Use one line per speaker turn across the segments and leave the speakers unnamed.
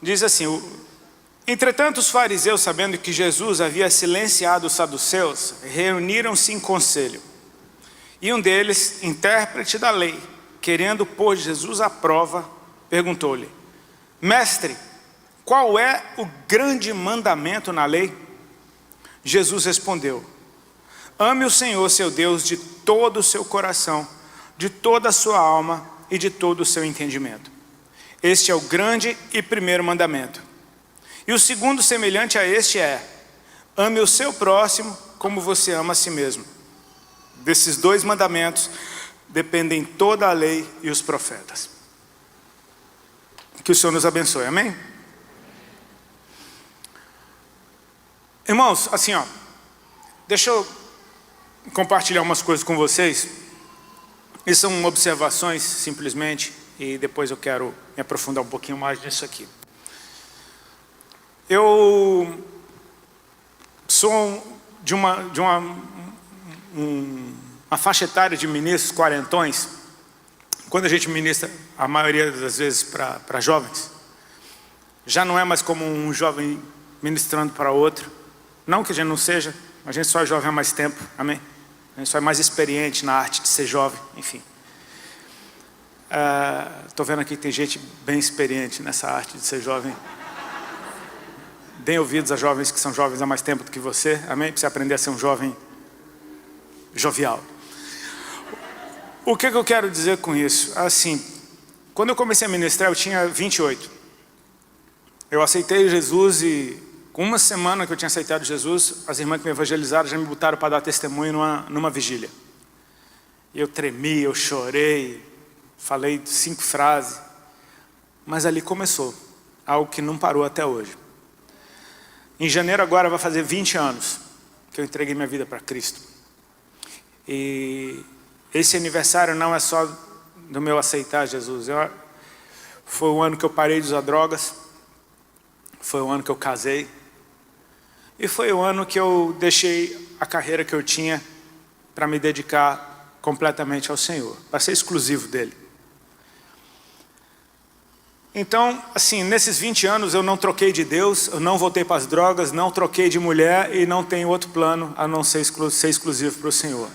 Diz assim: entretanto os fariseus, sabendo que Jesus havia silenciado os saduceus, reuniram-se em conselho. E um deles, intérprete da lei, querendo pôr Jesus à prova, perguntou-lhe: Mestre, qual é o grande mandamento na lei? Jesus respondeu: ame o Senhor seu Deus de todo o seu coração, de toda a sua alma e de todo o seu entendimento. Este é o grande e primeiro mandamento. E o segundo, semelhante a este, é: ame o seu próximo como você ama a si mesmo. Desses dois mandamentos dependem toda a lei e os profetas. Que o Senhor nos abençoe, amém? Irmãos, assim deixa eu compartilhar umas coisas com vocês. E são observações simplesmente, e depois eu quero me aprofundar um pouquinho mais nisso aqui. Eu sou de uma faixa etária de ministros quarentões. Quando a gente ministra, a maioria das vezes para jovens, já não é mais como um jovem ministrando para outro. Não que a gente não seja, a gente só é jovem há mais tempo, amém? A gente só é mais experiente na arte de ser jovem, enfim. Estou vendo aqui que tem gente bem experiente nessa arte de ser jovem. Deem ouvidos a jovens que são jovens há mais tempo do que você, amém? Para você aprender a ser um jovem jovial. O que eu quero dizer com isso? Assim, quando eu comecei a ministrar, eu tinha 28. Eu aceitei Jesus e com uma semana que eu tinha aceitado Jesus, as irmãs que me evangelizaram já me botaram para dar testemunho numa vigília. E eu tremi, eu chorei, falei 5 frases, mas ali começou algo que não parou até hoje. Em janeiro agora vai fazer 20 anos que eu entreguei minha vida para Cristo. E esse aniversário não é só do meu aceitar Jesus. Foi o ano que eu parei de usar drogas, foi o ano que eu casei, e foi o ano que eu deixei a carreira que eu tinha para me dedicar completamente ao Senhor, para ser exclusivo dele. Então, assim, nesses 20 anos eu não troquei de Deus, eu não voltei para as drogas, não troquei de mulher e não tenho outro plano a não ser exclusivo para o Senhor.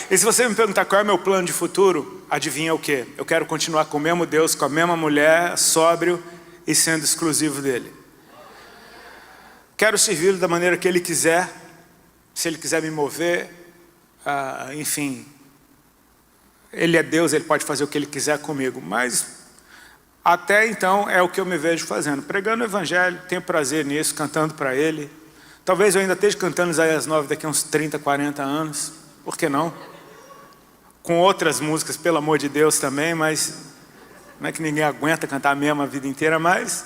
E se você me perguntar qual é o meu plano de futuro, adivinha o quê? Eu quero continuar com o mesmo Deus, com a mesma mulher, sóbrio e sendo exclusivo dele. Quero servi-lo da maneira que ele quiser, se ele quiser me mover, enfim. Ele é Deus, ele pode fazer o que ele quiser comigo, mas até então é o que eu me vejo fazendo, pregando o evangelho, tenho prazer nisso, cantando para ele. Talvez eu ainda esteja cantando Isaías 9 daqui a uns 30, 40 anos, por que não? Com outras músicas, pelo amor de Deus também, mas não é que ninguém aguenta cantar a mesma vida inteira, mas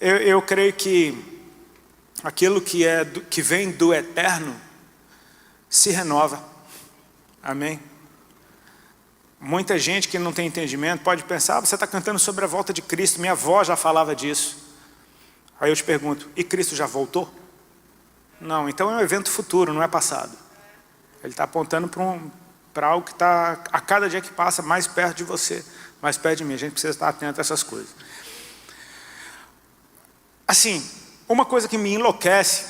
eu creio que aquilo que vem do eterno se renova, amém? Muita gente que não tem entendimento pode pensar: você está cantando sobre a volta de Cristo, minha avó já falava disso. Aí eu te pergunto: e Cristo já voltou? Não, então é um evento futuro, não é passado. Ele está apontando para algo que está a cada dia que passa mais perto de você, mais perto de mim. A gente precisa estar atento a essas coisas. Assim, uma coisa que me enlouquece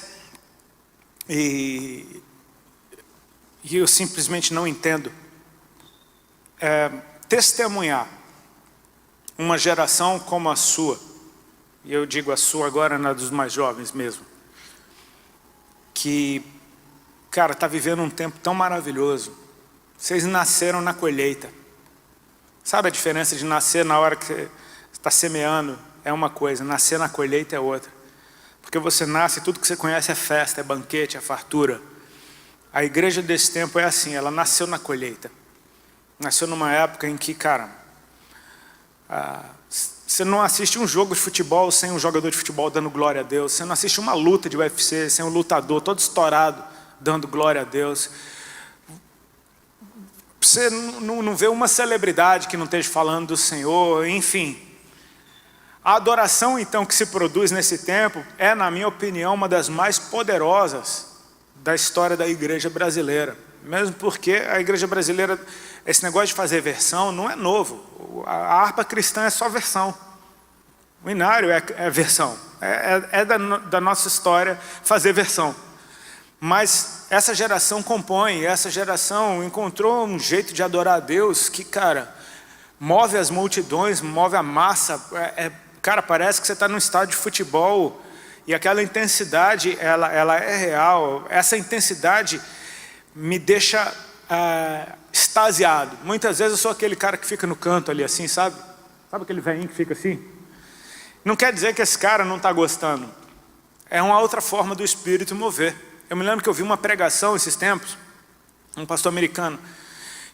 e eu simplesmente não entendo é testemunhar uma geração como a sua, e eu digo a sua agora, na dos mais jovens mesmo, que, cara, está vivendo um tempo tão maravilhoso. Vocês nasceram na colheita. Sabe a diferença de nascer na hora que você está semeando? É uma coisa, nascer na colheita é outra. Porque você nasce, tudo que você conhece é festa, é banquete, é fartura. A igreja desse tempo é assim, ela nasceu na colheita. Nasceu numa época em que, cara, você não assiste um jogo de futebol sem um jogador de futebol dando glória a Deus. Você não assiste uma luta de UFC sem um lutador todo estourado dando glória a Deus. Você não vê uma celebridade que não esteja falando do Senhor, enfim. A adoração, então, que se produz nesse tempo é, na minha opinião, uma das mais poderosas da história da igreja brasileira. Mesmo porque a igreja brasileira, esse negócio de fazer versão não é novo. A harpa cristã é só versão. O inário é versão. É da nossa história fazer versão. Mas essa geração compõe, essa geração encontrou um jeito de adorar a Deus que, cara, move as multidões, move a massa. Cara, parece que você está num estádio de futebol e aquela intensidade, ela é real. Essa intensidade me deixa extasiado. Muitas vezes eu sou aquele cara que fica no canto ali assim, sabe? Sabe aquele velhinho que fica assim? Não quer dizer que esse cara não está gostando. É uma outra forma do Espírito mover. Eu me lembro que eu vi uma pregação esses tempos, um pastor americano,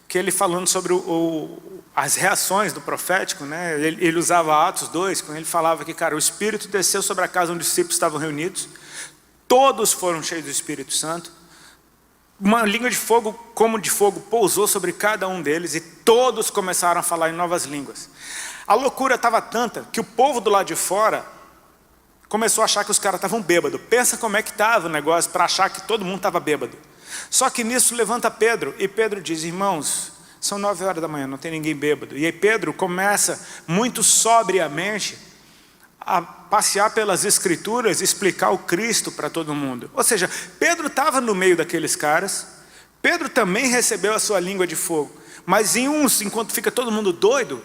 que ele falando sobre as reações do profético, né? Ele usava Atos 2, quando ele falava que, cara, o Espírito desceu sobre a casa onde os discípulos estavam reunidos, todos foram cheios do Espírito Santo, uma língua de fogo, como de fogo, pousou sobre cada um deles e todos começaram a falar em novas línguas. A loucura estava tanta que o povo do lado de fora começou a achar que os caras estavam bêbados. Pensa como é que estava o negócio para achar que todo mundo estava bêbado. Só que nisso levanta Pedro, e Pedro diz, irmãos, são 9 horas da manhã, não tem ninguém bêbado. E aí Pedro começa muito sobriamente a passear pelas escrituras e explicar o Cristo para todo mundo. Ou seja, Pedro estava no meio daqueles caras, Pedro também recebeu a sua língua de fogo, mas em uns, enquanto fica todo mundo doido,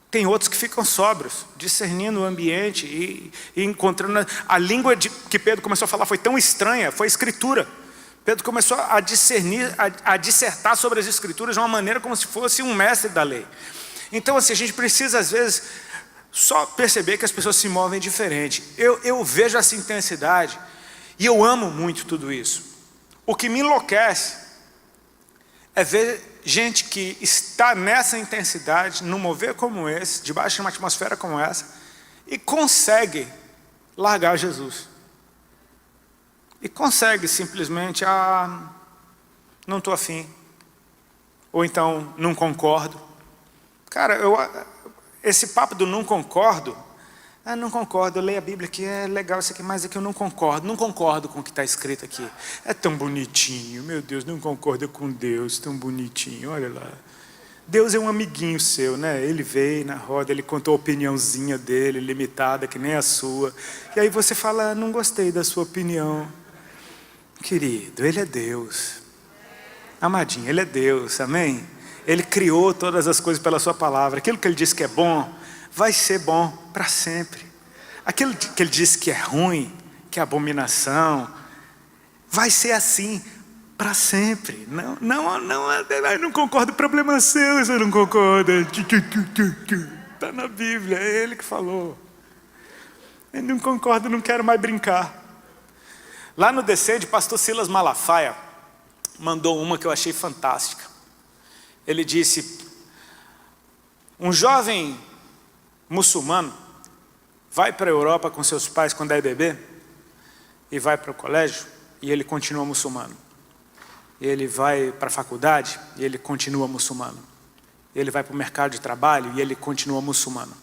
tem outros que ficam sóbrios, discernindo o ambiente e encontrando a língua que Pedro começou a falar foi tão estranha, foi a escritura. Pedro começou a discernir, a dissertar sobre as escrituras de uma maneira como se fosse um mestre da lei. Então assim, a gente precisa às vezes só perceber que as pessoas se movem diferente. Eu vejo essa intensidade e eu amo muito tudo isso. O que me enlouquece é ver gente que está nessa intensidade, num mover como esse, debaixo de uma atmosfera como essa, e consegue largar Jesus. E consegue simplesmente, não estou afim. Ou então, não concordo. Cara, esse papo do não concordo, não concordo, eu leio a Bíblia aqui, é legal isso aqui, mas aqui eu não concordo com o que está escrito aqui. É tão bonitinho, meu Deus, não concorda com Deus, tão bonitinho, olha lá. Deus é um amiguinho seu, né? Ele veio na roda, ele contou a opiniãozinha dele, limitada, que nem a sua. E aí você fala, não gostei da sua opinião. Querido, Ele é Deus. Amadinho, Ele é Deus, amém? Ele criou todas as coisas pela sua palavra. Aquilo que Ele disse que é bom, vai ser bom para sempre. Aquilo que Ele disse que é ruim, que é abominação, vai ser assim para sempre. Não concordo, problema seu, você não concorda. Está na Bíblia, é Ele que falou. Eu não concordo, não quero mais brincar. Lá no Descende, pastor Silas Malafaia mandou uma que eu achei fantástica. Ele disse, um jovem muçulmano vai para a Europa com seus pais quando é bebê e vai para o colégio e ele continua muçulmano. Ele vai para a faculdade e ele continua muçulmano. Ele vai para o mercado de trabalho e ele continua muçulmano.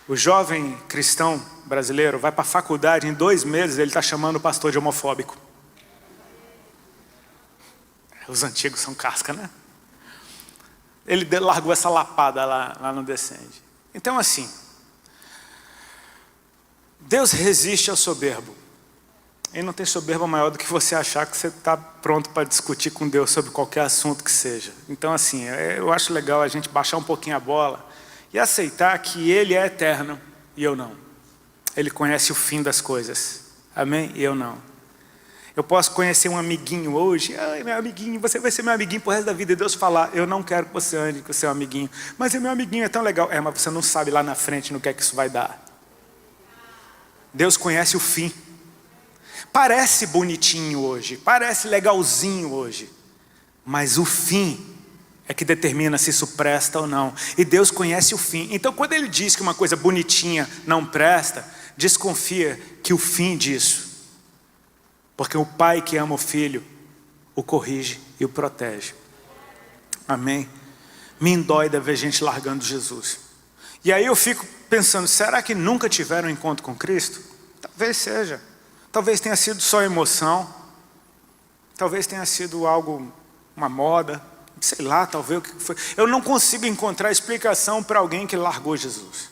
O jovem cristão brasileiro vai para a faculdade, em 2 meses ele está chamando o pastor de homofóbico. Os antigos são casca, né? Ele largou essa lapada lá no Descende. Então assim, Deus resiste ao soberbo. E não tem soberba maior do que você achar que você está pronto para discutir com Deus sobre qualquer assunto que seja. Então assim, eu acho legal a gente baixar um pouquinho a bola e aceitar que Ele é eterno e eu não. Ele conhece o fim das coisas, amém? E eu não. Eu posso conhecer um amiguinho hoje, meu amiguinho, você vai ser meu amiguinho pro resto da vida, e Deus falar, eu não quero que você ande com o seu amiguinho, mas meu amiguinho é tão legal, mas você não sabe lá na frente no que é que isso vai dar. Deus conhece o fim. Parece bonitinho hoje, parece legalzinho hoje, mas o fim é que determina se isso presta ou não. E Deus conhece o fim. Então quando Ele diz que uma coisa bonitinha não presta, desconfia que o fim disso. Porque o pai que ama o filho, o corrige e o protege. Amém? Me endóida ver gente largando Jesus. E aí eu fico pensando, será que nunca tiveram um encontro com Cristo? Talvez seja. Talvez tenha sido só emoção. Talvez tenha sido algo, uma moda. Sei lá, talvez o que foi. Eu não consigo encontrar explicação para alguém que largou Jesus.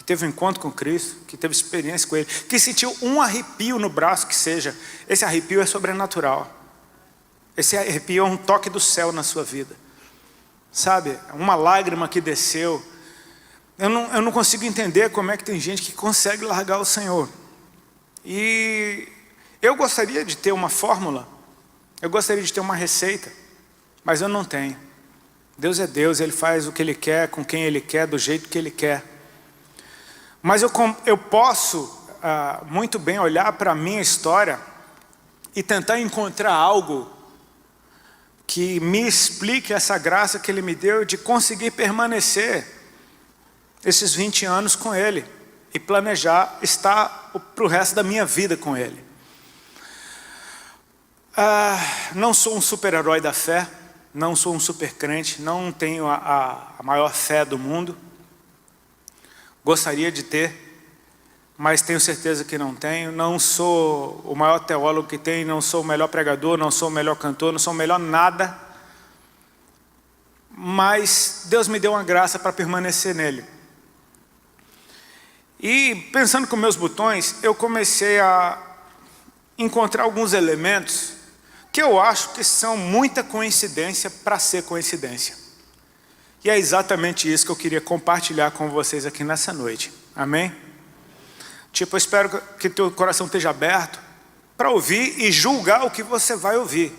que teve um encontro com Cristo, que teve experiência com Ele, que sentiu um arrepio no braço que seja, esse arrepio é sobrenatural. Esse arrepio é um toque do céu na sua vida. Sabe, uma lágrima que desceu. Eu não consigo entender como é que tem gente que consegue largar o Senhor. E eu gostaria de ter uma fórmula, eu gostaria de ter uma receita, mas eu não tenho. Deus é Deus, Ele faz o que Ele quer, com quem Ele quer, do jeito que Ele quer. Mas eu posso muito bem olhar para a minha história e tentar encontrar algo que me explique essa graça que Ele me deu de conseguir permanecer esses 20 anos com Ele e planejar estar para o resto da minha vida com Ele. Não sou um super-herói da fé, não sou um super crente, não tenho a maior fé do mundo. Gostaria de ter, mas tenho certeza que não tenho. Não sou o maior teólogo que tem, não sou o melhor pregador, não sou o melhor cantor, não sou o melhor nada. Mas Deus me deu uma graça para permanecer nele. E pensando com meus botões, eu comecei a encontrar alguns elementos que eu acho que são muita coincidência para ser coincidência. E é exatamente isso que eu queria compartilhar com vocês aqui nessa noite. Amém? Eu espero que teu coração esteja aberto para ouvir e julgar o que você vai ouvir.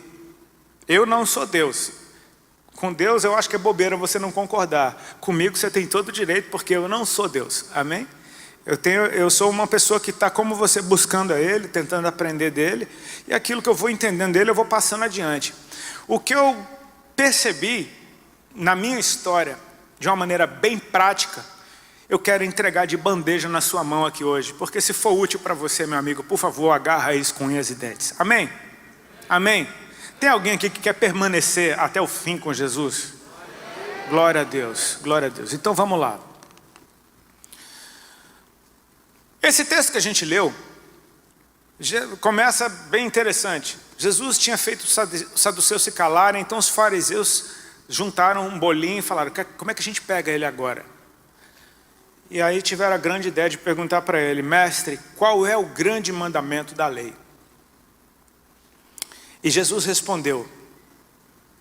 Eu não sou Deus. Com Deus eu acho que é bobeira você não concordar. Comigo você tem todo o direito, porque eu não sou Deus. Amém? Eu sou uma pessoa que está como você, buscando a Ele, tentando aprender dEle, e aquilo que eu vou entendendo dEle eu vou passando adiante. O que eu percebi na minha história, de uma maneira bem prática, eu quero entregar de bandeja na sua mão aqui hoje, porque se for útil para você, meu amigo, por favor, agarra isso com unhas e dentes. Amém? Amém? Tem alguém aqui que quer permanecer até o fim com Jesus? Glória a Deus, glória a Deus. Então vamos lá. Esse texto que a gente leu começa bem interessante. Jesus tinha feito os saduceus se calarem, então os fariseus juntaram um bolinho e falaram: como é que a gente pega ele agora? E aí tiveram a grande ideia de perguntar para ele: mestre, qual é o grande mandamento da lei? E Jesus respondeu: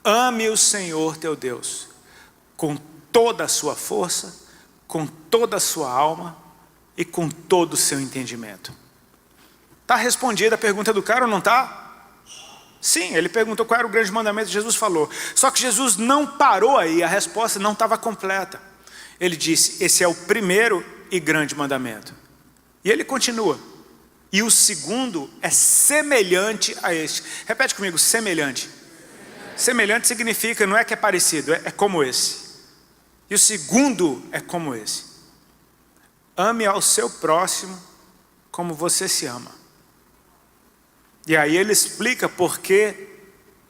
ame o Senhor teu Deus com toda a sua força, com toda a sua alma e com todo o seu entendimento. Está respondida a pergunta do cara ou não está? Sim, ele perguntou qual era o grande mandamento, Jesus falou. Só que Jesus não parou aí, a resposta não estava completa. Ele disse: esse é o primeiro e grande mandamento. E ele continua: e o segundo é semelhante a este. Repete comigo: semelhante. Semelhante significa, não é que é parecido, é como esse. E o segundo é como esse: ame ao seu próximo como você se ama. E aí ele explica por que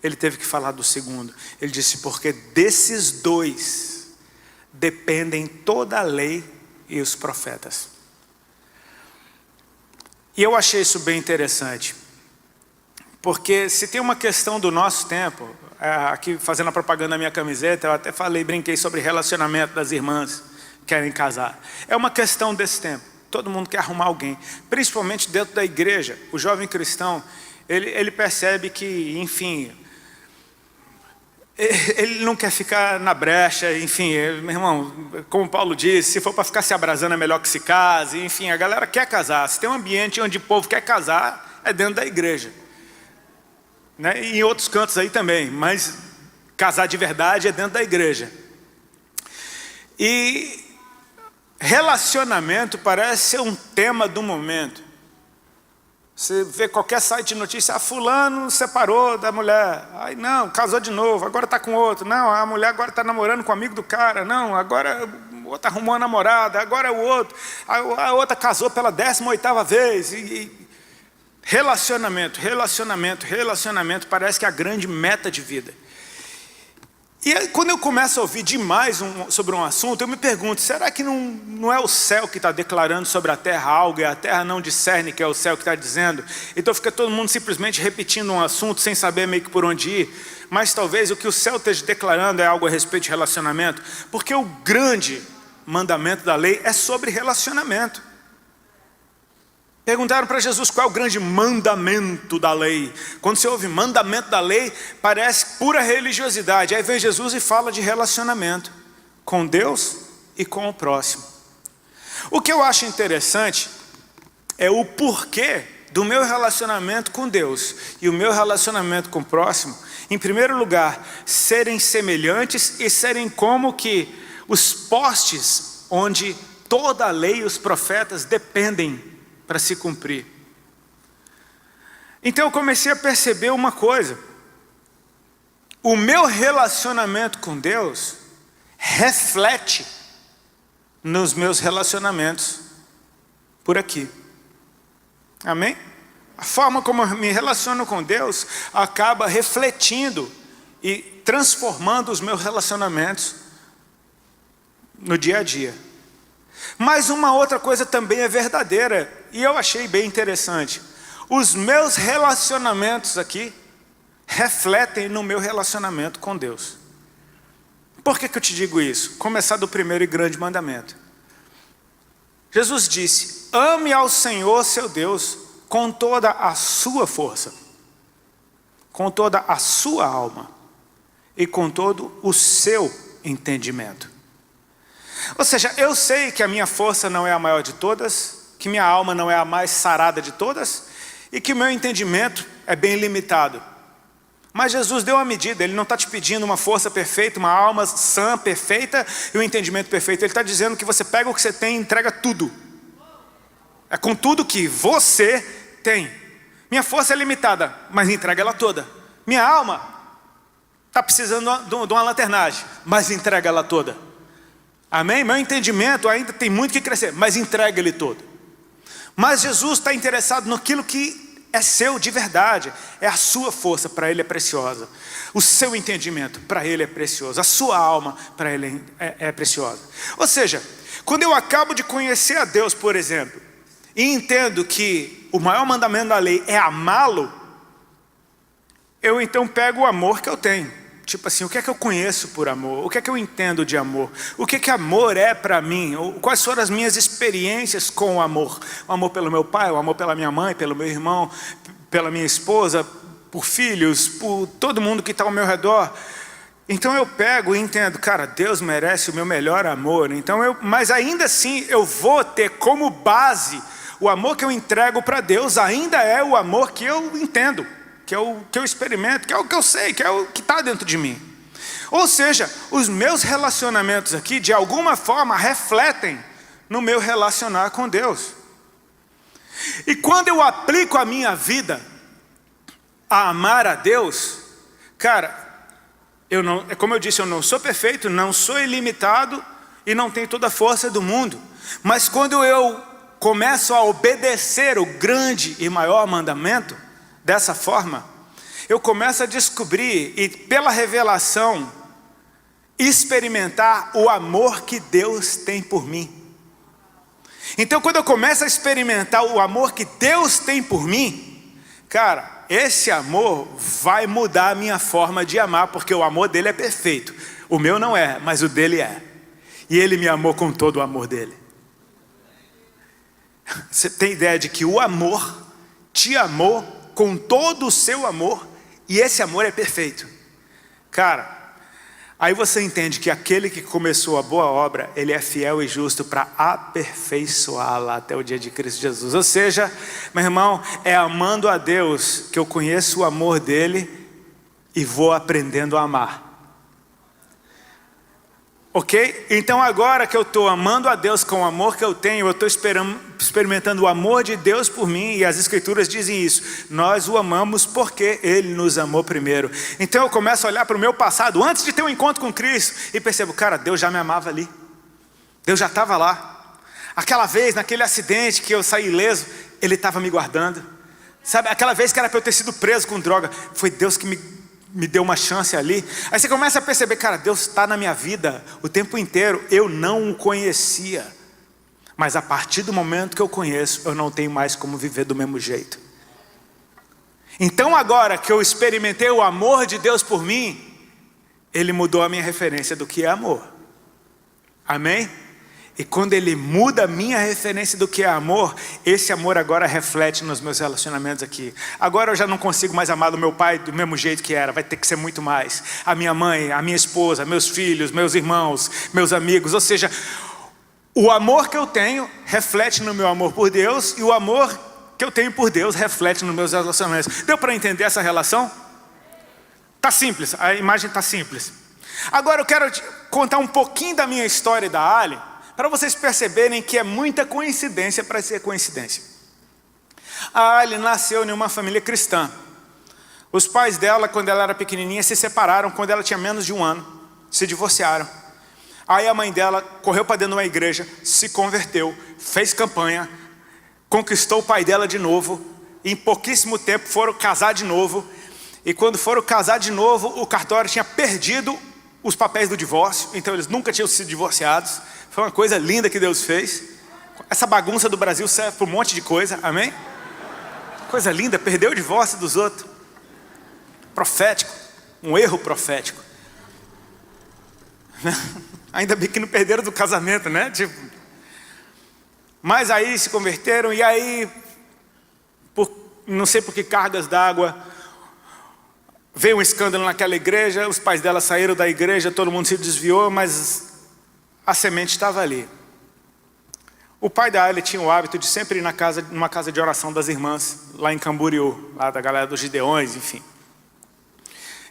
ele teve que falar do segundo. Ele disse: porque desses dois dependem toda a lei e os profetas. E eu achei isso bem interessante, porque se tem uma questão do nosso tempo, aqui fazendo a propaganda da minha camiseta, eu até brinquei sobre relacionamento das irmãs que querem casar. É uma questão desse tempo. Todo mundo quer arrumar alguém, principalmente dentro da igreja. O jovem cristão, ele percebe que, enfim, ele não quer ficar na brecha, enfim, meu irmão, como Paulo disse, se for para ficar se abrasando é melhor que se case, enfim, a galera quer casar. Se tem um ambiente onde o povo quer casar, é dentro da igreja, né? E em outros cantos aí também, mas casar de verdade é dentro da igreja. E relacionamento parece ser um tema do momento. Você vê qualquer site de notícia: fulano separou da mulher, ai não, casou de novo, agora está com outro, não, a mulher agora está namorando com o amigo do cara, não, agora o outro arrumou a namorada, agora é o outro, a outra casou pela 18ª vez. Relacionamento parece que é a grande meta de vida. E aí, quando eu começo a ouvir demais sobre um assunto, eu me pergunto: será que não é o céu que está declarando sobre a terra algo, e a terra não discerne que é o céu que está dizendo? Então fica todo mundo simplesmente repetindo um assunto sem saber meio que por onde ir. Mas talvez o que o céu esteja declarando é algo a respeito de relacionamento, porque o grande mandamento da lei é sobre relacionamento. Perguntaram para Jesus qual é o grande mandamento da lei. Quando você ouve mandamento da lei, parece pura religiosidade. Aí vem Jesus e fala de relacionamento com Deus e com o próximo. O que eu acho interessante é o porquê do meu relacionamento com Deus e o meu relacionamento com o próximo, em primeiro lugar, serem semelhantes e serem como que os postes onde toda a lei e os profetas dependem para se cumprir. Então eu comecei a perceber uma coisa: o meu relacionamento com Deus reflete nos meus relacionamentos por aqui. Amém? A forma como eu me relaciono com Deus acaba refletindo e transformando os meus relacionamentos no dia a dia. Mas uma outra coisa também é verdadeira, e eu achei bem interessante. Os meus relacionamentos aqui refletem no meu relacionamento com Deus. Por que eu te digo isso? Começar do primeiro e grande mandamento. Jesus disse: ame ao Senhor seu Deus com toda a sua força, com toda a sua alma e com todo o seu entendimento. Ou seja, eu sei que a minha força não é a maior de todas, que minha alma não é a mais sarada de todas e que o meu entendimento é bem limitado. Mas Jesus deu uma medida. Ele não está te pedindo uma força perfeita, uma alma sã, perfeita e um entendimento perfeito. Ele está dizendo que você pega o que você tem e entrega tudo. É com tudo que você tem. Minha força é limitada, mas entrega ela toda. Minha alma está precisando de uma lanternagem, mas entrega ela toda. Amém? Meu entendimento ainda tem muito que crescer, mas entrega ele todo. Mas Jesus está interessado naquilo que é seu de verdade. É a sua força, para Ele é preciosa. O seu entendimento, para Ele é precioso. A sua alma, para Ele é preciosa. Ou seja, quando eu acabo de conhecer a Deus, por exemplo, e entendo que o maior mandamento da lei é amá-lo, eu então pego o amor que eu tenho. Tipo assim, o que é que eu conheço por amor? O que é que eu entendo de amor? O que é que amor é para mim? Quais foram as minhas experiências com o amor? O amor pelo meu pai, o amor pela minha mãe, pelo meu irmão, pela minha esposa, por filhos, por todo mundo que está ao meu redor. Então eu pego e entendo, cara, Deus merece o meu melhor amor. Mas ainda assim eu vou ter como base o amor que eu entrego para Deus, ainda é o amor que eu entendo, que é o que eu experimento, que é o que eu sei, que é o que está dentro de mim. Ou seja, os meus relacionamentos aqui, de alguma forma, refletem no meu relacionar com Deus. E quando eu aplico a minha vida a amar a Deus, cara, como eu disse, eu não sou perfeito, não sou ilimitado e não tenho toda a força do mundo. Mas quando eu começo a obedecer o grande e maior mandamento, dessa forma, eu começo a descobrir e pela revelação, experimentar o amor que Deus tem por mim. Então quando eu começo a experimentar o amor que Deus tem por mim, cara, esse amor vai mudar a minha forma de amar, porque o amor dele é perfeito. O meu não é, mas o dele é. E ele me amou com todo o amor dele. Você tem ideia de que o amor te amou com todo o seu amor, e esse amor é perfeito. Cara, aí você entende que aquele que começou a boa obra, ele é fiel e justo para aperfeiçoá-la até o dia de Cristo Jesus. Ou seja, meu irmão, é amando a Deus que eu conheço o amor dele e vou aprendendo a amar. Ok? Então agora que eu estou amando a Deus com o amor que eu tenho, eu estou experimentando o amor de Deus por mim, e as Escrituras dizem isso. Nós o amamos porque Ele nos amou primeiro. Então eu começo a olhar para o meu passado, antes de ter um encontro com Cristo, e percebo, cara, Deus já me amava ali. Deus já estava lá. Aquela vez, naquele acidente que eu saí ileso, Ele estava me guardando. Sabe, aquela vez que era para eu ter sido preso com droga, foi Deus que me deu uma chance ali. Aí você começa a perceber, cara, Deus está na minha vida o tempo inteiro. Eu não o conhecia, mas a partir do momento que eu conheço, eu não tenho mais como viver do mesmo jeito. Então agora que eu experimentei o amor de Deus por mim, Ele mudou a minha referência do que é amor. Amém? E quando Ele muda a minha referência do que é amor, esse amor agora reflete nos meus relacionamentos aqui. Agora eu já não consigo mais amar o meu pai do mesmo jeito que era, vai ter que ser muito mais. A minha mãe, a minha esposa, meus filhos, meus irmãos, meus amigos. Ou seja, o amor que eu tenho reflete no meu amor por Deus, e o amor que eu tenho por Deus reflete nos meus relacionamentos. Deu para entender essa relação? Tá simples, a imagem tá simples. Agora eu quero te contar um pouquinho da minha história e da Ali, para vocês perceberem que é muita coincidência para ser coincidência. A Ali nasceu em uma família cristã. Os pais dela, quando ela era pequenininha, se separaram quando ela tinha menos de 1 ano. Se divorciaram. Aí a mãe dela correu para dentro de uma igreja, se converteu, fez campanha, conquistou o pai dela de novo. E em pouquíssimo tempo foram casar de novo. E quando foram casar de novo, o cartório tinha perdido os papéis do divórcio. Então eles nunca tinham sido divorciados. Foi uma coisa linda que Deus fez. Essa bagunça do Brasil serve para um monte de coisa, amém? Coisa linda, perdeu o divórcio dos outros. Profético, um erro profético. Ainda bem que não perderam do casamento, né? Tipo, mas aí se converteram e aí, não sei por que cargas d'água, veio um escândalo naquela igreja, os pais dela saíram da igreja, todo mundo se desviou, mas a semente estava ali. O pai da Ali tinha o hábito de sempre ir numa casa de oração das irmãs, lá em Camboriú, lá da galera dos Gideões, enfim.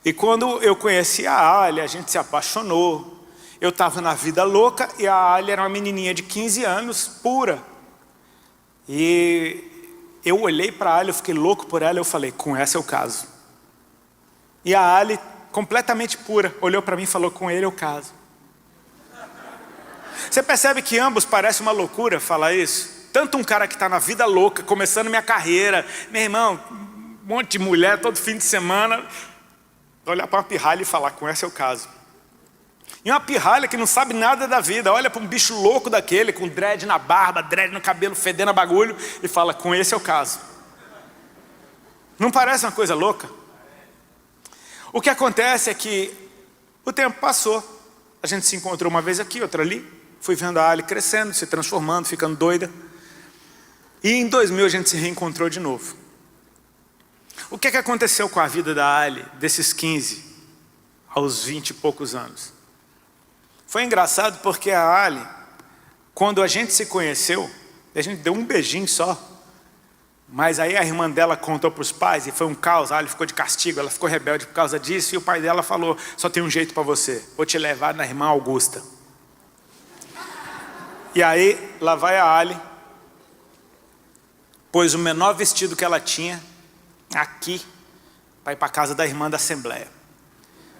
E quando eu conheci a Ali, a gente se apaixonou. Eu estava na vida louca e a Ali era uma menininha de 15 anos, pura. E eu olhei para a Ali, eu fiquei louco por ela, eu falei, com essa eu caso. E a Ali, completamente pura, olhou para mim e falou, com ele eu caso. Você percebe que ambos parecem uma loucura falar isso? Tanto um cara que está na vida louca, começando minha carreira, meu irmão, um monte de mulher todo fim de semana, olhar para uma pirralha e falar, com essa eu caso. E uma pirralha que não sabe nada da vida, olha para um bicho louco daquele, com dread na barba, dread no cabelo, fedendo a bagulho, e fala, com esse eu caso. Não parece uma coisa louca? O que acontece é que o tempo passou, a gente se encontrou uma vez aqui, outra ali, fui vendo a Ali crescendo, se transformando, ficando doida. E em 2000 a gente se reencontrou de novo. O que aconteceu com a vida da Ali, desses 15 aos 20 e poucos anos? Foi engraçado porque a Ali, quando a gente se conheceu, a gente deu um beijinho só. Mas aí a irmã dela contou para os pais e foi um caos, a Ali ficou de castigo, ela ficou rebelde por causa disso. E o pai dela falou, só tem um jeito para você, vou te levar na irmã Augusta. E aí, lá vai a Ali, pôs o menor vestido que ela tinha, aqui, para ir para a casa da irmã da Assembleia.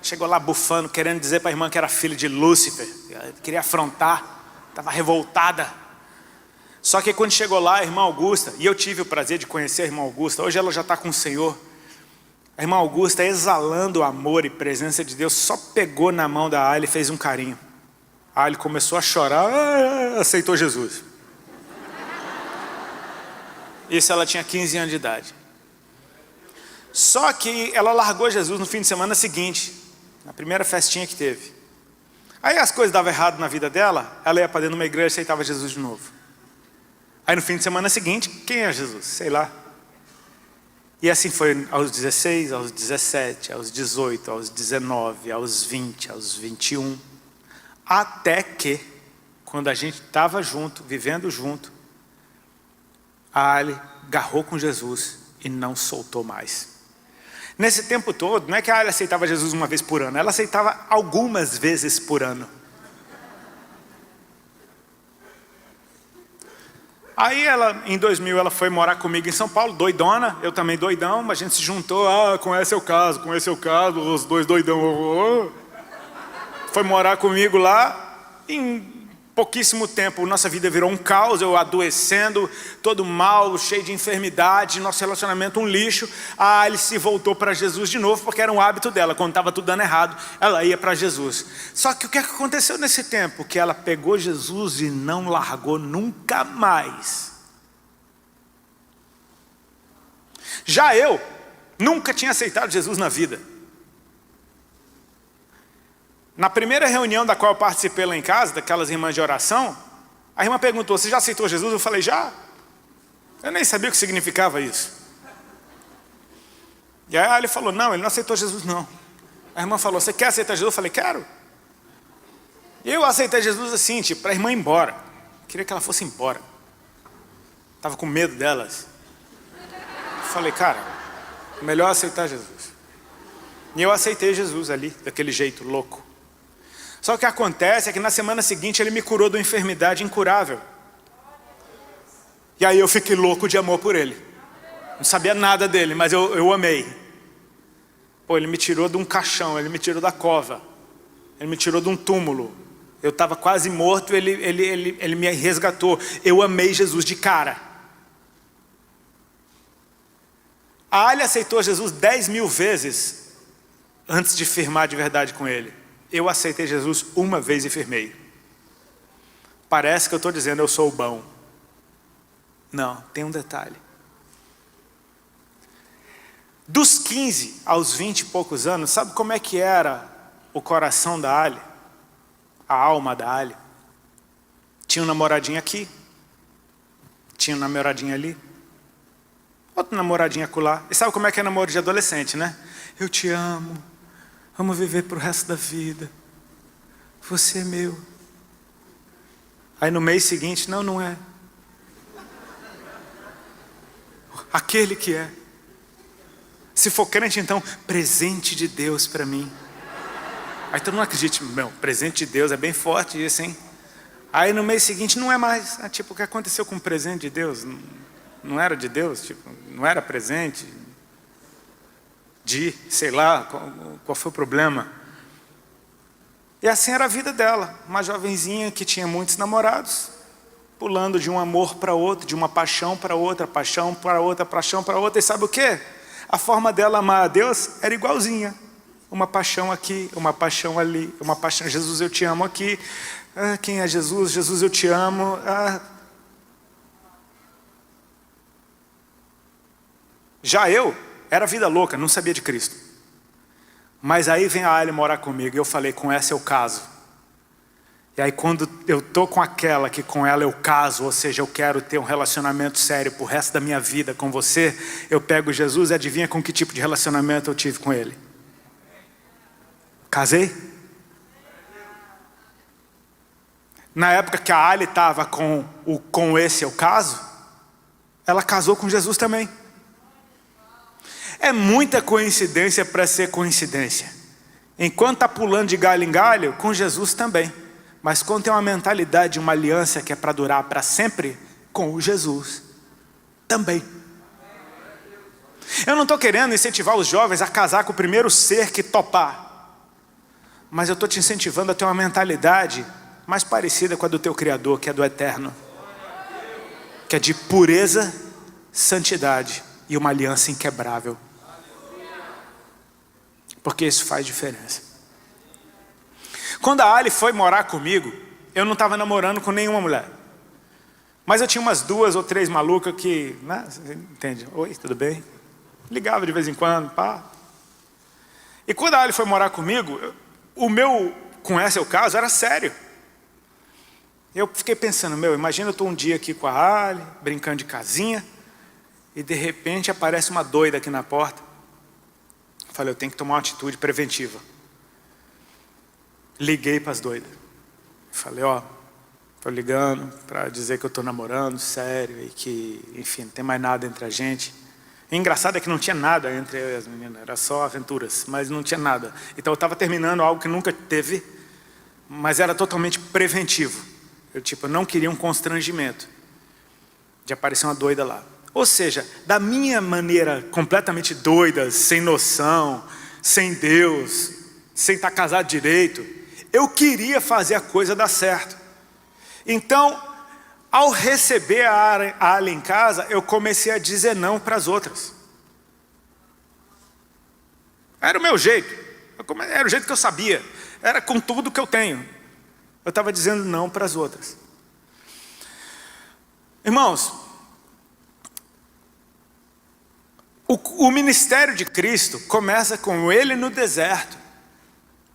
Chegou lá bufando, querendo dizer para a irmã que era filha de Lúcifer, queria afrontar, estava revoltada. Só que quando chegou lá, a irmã Augusta, e eu tive o prazer de conhecer a irmã Augusta, hoje ela já está com o Senhor. A irmã Augusta, exalando o amor e presença de Deus, só pegou na mão da Ali e fez um carinho. A Ali começou a chorar, aceitou Jesus. Isso ela tinha 15 anos de idade. Só que ela largou Jesus no fim de semana seguinte, na primeira festinha que teve. Aí as coisas davam errado na vida dela, ela ia para dentro de uma igreja e aceitava Jesus de novo. Aí no fim de semana seguinte, quem é Jesus? Sei lá. E assim foi aos 16, aos 17, aos 18, aos 19, aos 20, aos 21. Até que, quando a gente estava junto, vivendo junto, a Ali agarrou com Jesus e não soltou mais. Nesse tempo todo, não é que a Ali aceitava Jesus uma vez por ano, ela aceitava algumas vezes por ano. Aí ela, em 2000, ela foi morar comigo em São Paulo, doidona, eu também doidão, a gente se juntou, com esse é o caso, os dois doidão. Foi morar comigo lá, em pouquíssimo tempo nossa vida virou um caos, eu adoecendo, todo mal, cheio de enfermidade, nosso relacionamento um lixo. A Ali se voltou para Jesus de novo, porque era um hábito dela, quando estava tudo dando errado, ela ia para Jesus. Só que o que aconteceu nesse tempo? Que ela pegou Jesus e não largou nunca mais. Já eu nunca tinha aceitado Jesus na vida. Na primeira reunião da qual eu participei lá em casa, daquelas irmãs de oração, A irmã perguntou, você já aceitou Jesus? Eu falei, já. Eu nem sabia o que significava isso. E aí ele falou, não, ele não aceitou Jesus não. A irmã falou, você quer aceitar Jesus? Eu falei, quero. E eu aceitei Jesus assim, tipo, para a irmã ir embora. Eu queria que ela fosse embora. Estava com medo delas. Eu falei, cara, melhor aceitar Jesus. E eu aceitei Jesus ali, daquele jeito louco. Só que o que acontece é que na semana seguinte ele me curou de uma enfermidade incurável. E aí eu fiquei louco de amor por ele. Não sabia nada dele, mas eu amei. Pô, ele me tirou de um caixão, ele me tirou da cova. Ele me tirou de um túmulo. Eu estava quase morto, ele me resgatou. Eu amei Jesus de cara. A Ali aceitou Jesus 10.000 vezes antes de firmar de verdade com ele. Eu aceitei Jesus uma vez e firmei. Parece que eu estou dizendo eu sou o bom. Não, tem um detalhe. Dos 15 aos 20 e poucos anos, sabe como é que era o coração da Ali? A alma da Ali? Tinha um namoradinho aqui. Tinha um namoradinho ali. Outro namoradinho acolá. E sabe como é que é namoro de adolescente, né? Eu te amo. Vamos viver pro resto da vida. Você é meu. Aí no mês seguinte, não é. Aquele que é. Se for crente, então, presente de Deus para mim. Aí todo mundo acredita, meu, presente de Deus é bem forte isso, hein? Aí no mês seguinte não é mais. Tipo, o que aconteceu com o presente de Deus? Não era de Deus? Tipo, não era presente? Sei lá, qual foi o problema? E assim era a vida dela. Uma jovenzinha que tinha muitos namorados, pulando de um amor para outro, de uma paixão para outra, paixão para outra, paixão para outra. E sabe o quê? A forma dela amar a Deus era igualzinha. Uma paixão aqui, uma paixão ali, uma paixão. Jesus, eu te amo aqui. Quem é Jesus? Jesus, eu te amo. Já eu era vida louca, não sabia de Cristo. Mas aí vem a Ali morar comigo e eu falei, com essa eu caso. E aí quando eu tô com aquela que com ela eu caso, ou seja, eu quero ter um relacionamento sério pro resto da minha vida com você, eu pego Jesus e adivinha com que tipo de relacionamento eu tive com ele? Casei? Na época que a Ali estava com esse eu caso, ela casou com Jesus também. É muita coincidência para ser coincidência. Enquanto está pulando de galho em galho, com Jesus também. Mas quando tem uma mentalidade de uma aliança que é para durar para sempre, com o Jesus também. Eu não estou querendo incentivar os jovens a casar com o primeiro ser que topar. Mas eu estou te incentivando a ter uma mentalidade mais parecida com a do teu Criador, que é do eterno. Que é de pureza, santidade e uma aliança inquebrável. Porque isso faz diferença. Quando a Ali foi morar comigo, eu não estava namorando com nenhuma mulher. Mas eu tinha umas 2 ou 3 malucas que, né, você entende? Oi, tudo bem? Ligava de vez em quando, pá. E quando a Ali foi morar comigo, o meu, com esse é o caso, era sério. Eu fiquei pensando, imagina eu estou um dia aqui com a Ali, brincando de casinha, e de repente aparece uma doida aqui na porta. Eu falei, eu tenho que tomar uma atitude preventiva. Liguei para as doidas. Falei, estou ligando para dizer que eu estou namorando, sério, e que, enfim, não tem mais nada entre a gente. E engraçado é que não tinha nada entre eu e as meninas, era só aventuras, mas não tinha nada. Então eu estava terminando algo que nunca teve, mas era totalmente preventivo. Eu não queria um constrangimento de aparecer uma doida lá. Ou seja, da minha maneira completamente doida, sem noção, sem Deus, sem estar casado direito, eu queria fazer a coisa dar certo. Então, ao receber a Ali em casa, eu comecei a dizer não para as outras. Era o meu jeito. Era o jeito que eu sabia. Era com tudo que eu tenho. Eu estava dizendo não para as outras. Irmãos, o ministério de Cristo começa com Ele no deserto.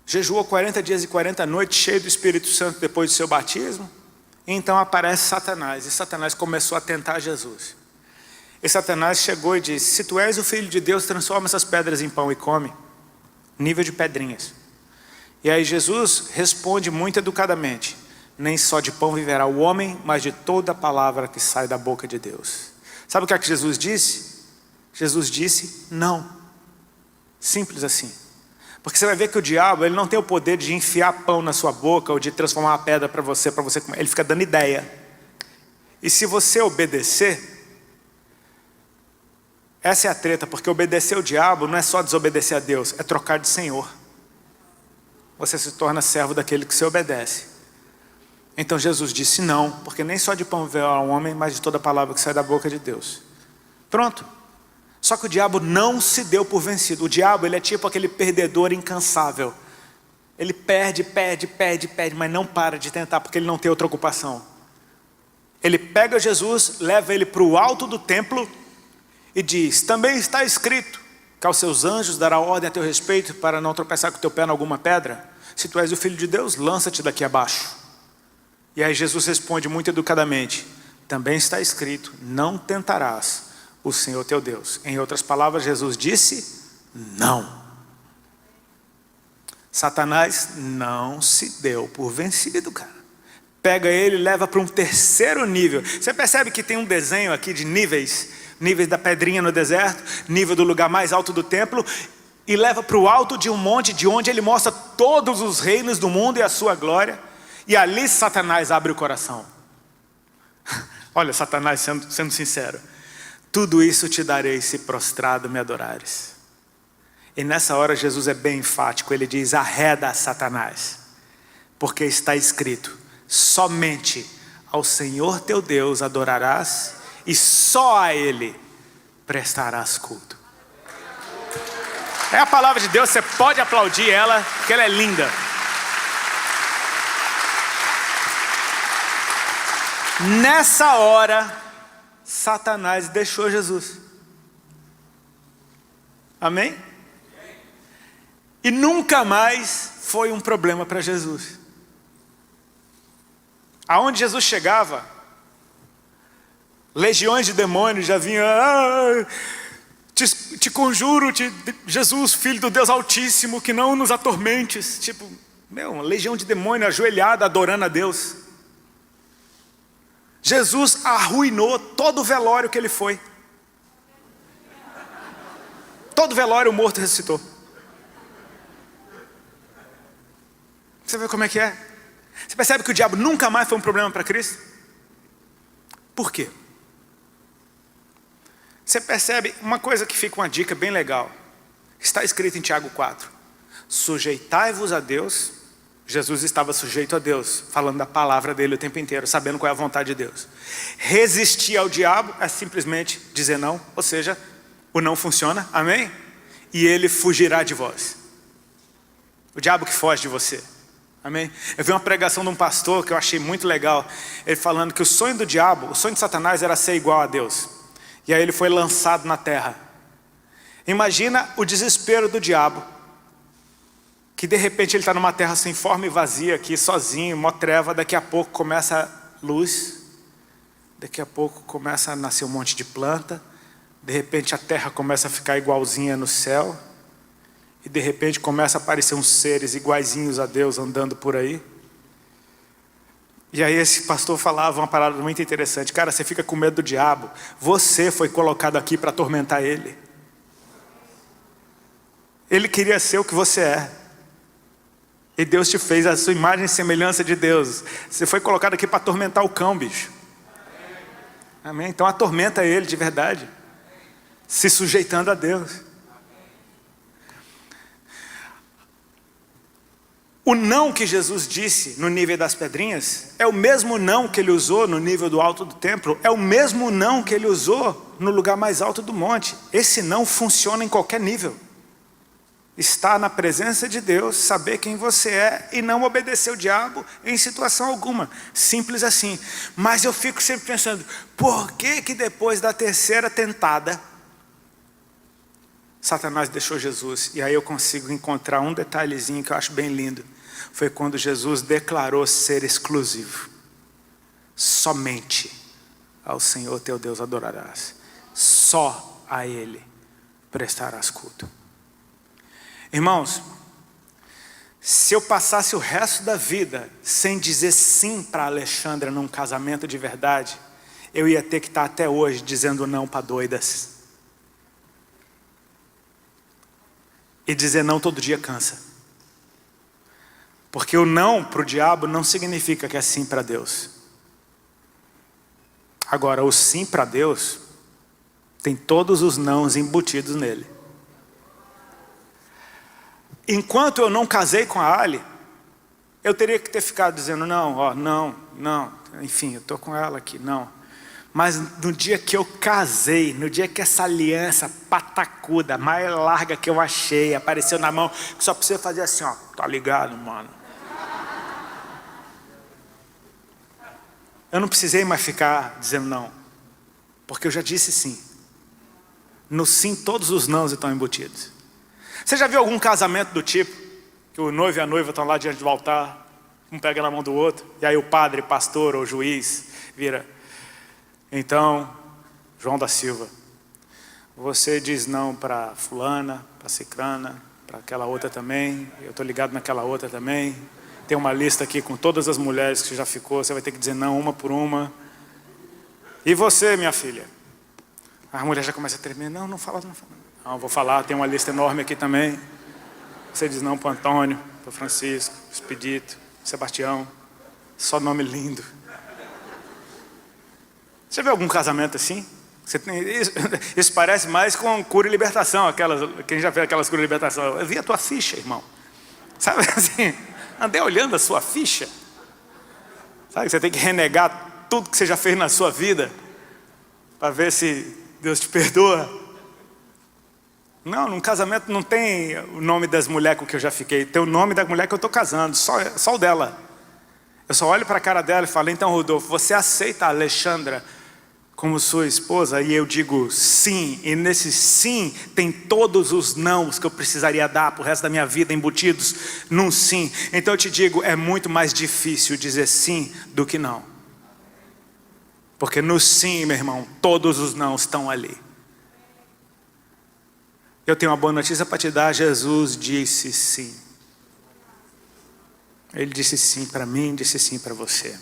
Jejuou 40 dias e 40 noites, cheio do Espírito Santo depois do seu batismo. Então aparece Satanás, e Satanás começou a tentar Jesus. E Satanás chegou e disse: se tu és o Filho de Deus, transforma essas pedras em pão e come. Nível de pedrinhas. E aí Jesus responde muito educadamente: nem só de pão viverá o homem, mas de toda a palavra que sai da boca de Deus. Sabe o que é que Jesus disse? Jesus disse não. Simples assim. Porque você vai ver que o diabo, ele não tem o poder de enfiar pão na sua boca ou de transformar uma pedra para você comer. Ele fica dando ideia. E se você obedecer, essa é a treta, porque obedecer o diabo não é só desobedecer a Deus, é trocar de Senhor. Você se torna servo daquele que você obedece. Então Jesus disse não, porque nem só de pão viverá o homem, mas de toda palavra que sai da boca de Deus. Pronto. Só que o diabo não se deu por vencido. O diabo, ele é tipo aquele perdedor incansável. Ele perde, mas não para de tentar, porque ele não tem outra ocupação. Ele pega Jesus, leva ele para o alto do templo e diz: também está escrito que aos seus anjos dará ordem a teu respeito para não tropeçar com o teu pé em alguma pedra. Se tu és o Filho de Deus, lança-te daqui abaixo. E aí Jesus responde muito educadamente: também está escrito, não tentarás o Senhor teu Deus. Em outras palavras, Jesus disse não. Satanás não se deu por vencido, cara. Pega ele e leva para um terceiro nível. Você percebe que tem um desenho aqui de níveis? Níveis da pedrinha no deserto, nível do lugar mais alto do templo, e leva para o alto de um monte, de onde ele mostra todos os reinos do mundo e a sua glória. E ali Satanás abre o coração. Olha, Satanás sendo sincero: tudo isso te darei se prostrado me adorares. E nessa hora Jesus é bem enfático. Ele diz: arreda Satanás, porque está escrito, somente ao Senhor teu Deus adorarás, e só a Ele prestarás culto. É a palavra de Deus, você pode aplaudir ela, porque ela é linda. Nessa hora, Satanás deixou Jesus. Amém? E nunca mais foi um problema para Jesus. Aonde Jesus chegava, legiões de demônios já vinham: te conjuro, Jesus, Filho do Deus Altíssimo, que não nos atormentes. Tipo, uma legião de demônios ajoelhada, adorando a Deus. Jesus arruinou todo o velório que ele foi. Todo velório o morto ressuscitou. Você vê como é que é? Você percebe que o diabo nunca mais foi um problema para Cristo? Por quê? Você percebe uma coisa que fica uma dica bem legal. Está escrito em Tiago 4. Sujeitai-vos a Deus. Jesus estava sujeito a Deus, falando da palavra dele o tempo inteiro, sabendo qual é a vontade de Deus. Resistir ao diabo é simplesmente dizer não, ou seja, o não funciona, amém? E ele fugirá de vós. O diabo que foge de você, amém? Eu vi uma pregação de um pastor que eu achei muito legal, ele falando que o sonho do diabo, o sonho de Satanás era ser igual a Deus. E aí ele foi lançado na terra. Imagina o desespero do diabo, que de repente ele está numa terra sem forma e vazia aqui, sozinho, mó treva. Daqui a pouco começa luz, daqui a pouco começa a nascer um monte de planta, de repente a terra começa a ficar igualzinha no céu, e de repente começa a aparecer uns seres iguaizinhos a Deus andando por aí. E aí esse pastor falava uma parada muito interessante: cara, você fica com medo do diabo, você foi colocado aqui para atormentar ele. Ele queria ser o que você é. E Deus te fez a sua imagem e semelhança de Deus. Você foi colocado aqui para atormentar o cão, bicho. Amém? Então atormenta ele de verdade, se sujeitando a Deus. O não que Jesus disse no nível das pedrinhas é o mesmo não que ele usou no nível do alto do templo. É o mesmo não que ele usou no lugar mais alto do monte. Esse não funciona em qualquer nível. Estar na presença de Deus, saber quem você é e não obedecer o diabo em situação alguma. Simples assim. Mas eu fico sempre pensando: por que depois da terceira tentada Satanás deixou Jesus? E aí eu consigo encontrar um detalhezinho que eu acho bem lindo. Foi quando Jesus declarou ser exclusivo. somente ao Senhor teu Deus adorarás. Só a Ele prestarás culto. Irmãos, se eu passasse o resto da vida sem dizer sim para Alexandra num casamento de verdade, eu ia ter que estar até hoje dizendo não para doidas. E dizer não todo dia cansa. Porque o não para o diabo não significa que é sim para Deus. Agora, o sim para Deus tem todos os nãos embutidos nele. Enquanto eu não casei com a Ali, eu teria que ter ficado dizendo não, enfim, eu estou com ela aqui, não. Mas no dia que eu casei, no dia que essa aliança patacuda, mais larga que eu achei, apareceu na mão, que só precisa fazer assim, ó, tá ligado, mano? Eu não precisei mais ficar dizendo não, porque eu já disse sim. No sim, todos os nãos estão embutidos. Você já viu algum casamento do tipo, que o noivo e a noiva estão lá diante do altar, um pega na mão do outro, e aí o padre, pastor ou juiz vira: então, João da Silva, você diz não para fulana, para cicrana, para aquela outra também, eu estou ligado naquela outra também, tem uma lista aqui com todas as mulheres que você já ficou, você vai ter que dizer não uma por uma. E você, minha filha? A mulher já começa a tremer: não fala. Não, vou falar, tem uma lista enorme aqui também. Você diz não para o Antônio, para o Francisco, para o Expedito, Sebastião. Só nome lindo. Você vê algum casamento assim? Isso parece mais com cura e libertação. Quem já vê aquelas cura e libertação? Eu vi a tua ficha, irmão. Sabe assim? Andei olhando a sua ficha. Sabe, você tem que renegar tudo que você já fez na sua vida para ver se Deus te perdoa. Não, num casamento não tem o nome das mulheres com que eu já fiquei. Tem o nome da mulher que eu estou casando, só o dela. Eu só olho para a cara dela e falo: então, Rodolfo, você aceita a Alexandra como sua esposa? E eu digo sim. E nesse sim tem todos os nãos que eu precisaria dar para o resto da minha vida embutidos num sim. Então eu te digo, é muito mais difícil dizer sim do que não. Porque no sim, meu irmão, todos os nãos estão ali. Eu tenho uma boa notícia para te dar: Jesus disse sim. Ele disse sim para mim, disse sim para você.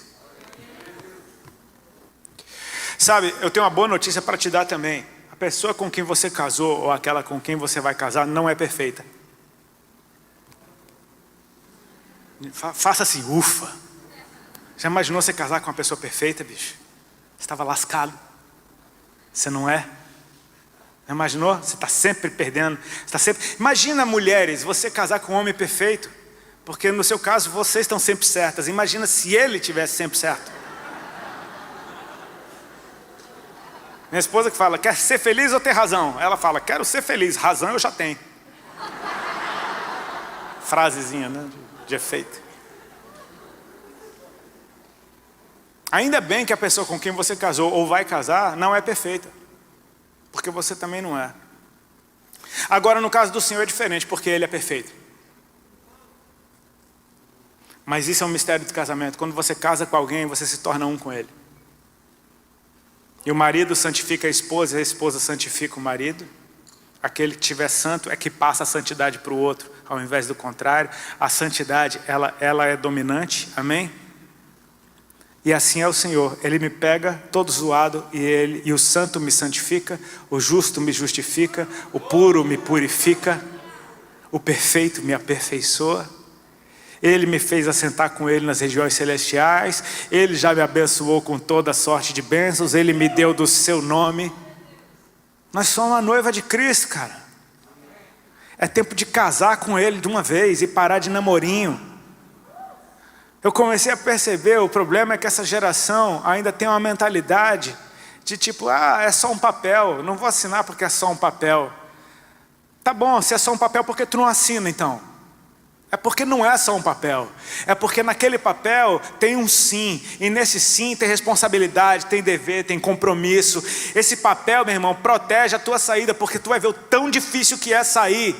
Sabe, eu tenho uma boa notícia para te dar também. A pessoa com quem você casou ou aquela com quem você vai casar não é perfeita. Faça assim, ufa. Já imaginou você casar com uma pessoa perfeita, bicho? Você estava lascado. Você não é? Imaginou? Você está sempre perdendo. Imagina, mulheres, você casar com um homem perfeito, porque no seu caso vocês estão sempre certas. Imagina se ele tivesse sempre certo. Minha esposa que fala: quer ser feliz ou ter razão? Ela fala: quero ser feliz, razão eu já tenho. Frasezinha, né, de efeito. Ainda bem que a pessoa com quem você casou ou vai casar não é perfeita, porque você também não é. Agora, no caso do Senhor é diferente, porque Ele é perfeito. Mas isso é um mistério do casamento. Quando você casa com alguém, você se torna um com Ele. E o marido santifica a esposa santifica o marido. Aquele que tiver santo é que passa a santidade para o outro, ao invés do contrário. A santidade, ela é dominante, amém? E assim é o Senhor. Ele me pega todo zoado e o santo me santifica, o justo me justifica, o puro me purifica, o perfeito me aperfeiçoa. Ele me fez assentar com Ele nas regiões celestiais. Ele já me abençoou com toda sorte de bênçãos. Ele me deu do seu nome. Nós somos a noiva de Cristo, cara. É tempo de casar com Ele de uma vez e parar de namorinho. Eu comecei a perceber, o problema é que essa geração ainda tem uma mentalidade de tipo: é só um papel, não vou assinar porque é só um papel. Tá bom, se é só um papel, por que tu não assina então? É porque não é só um papel. É porque naquele papel tem um sim. E nesse sim tem responsabilidade, tem dever, tem compromisso. Esse papel, meu irmão, protege a tua saída, porque tu vai ver o tão difícil que é sair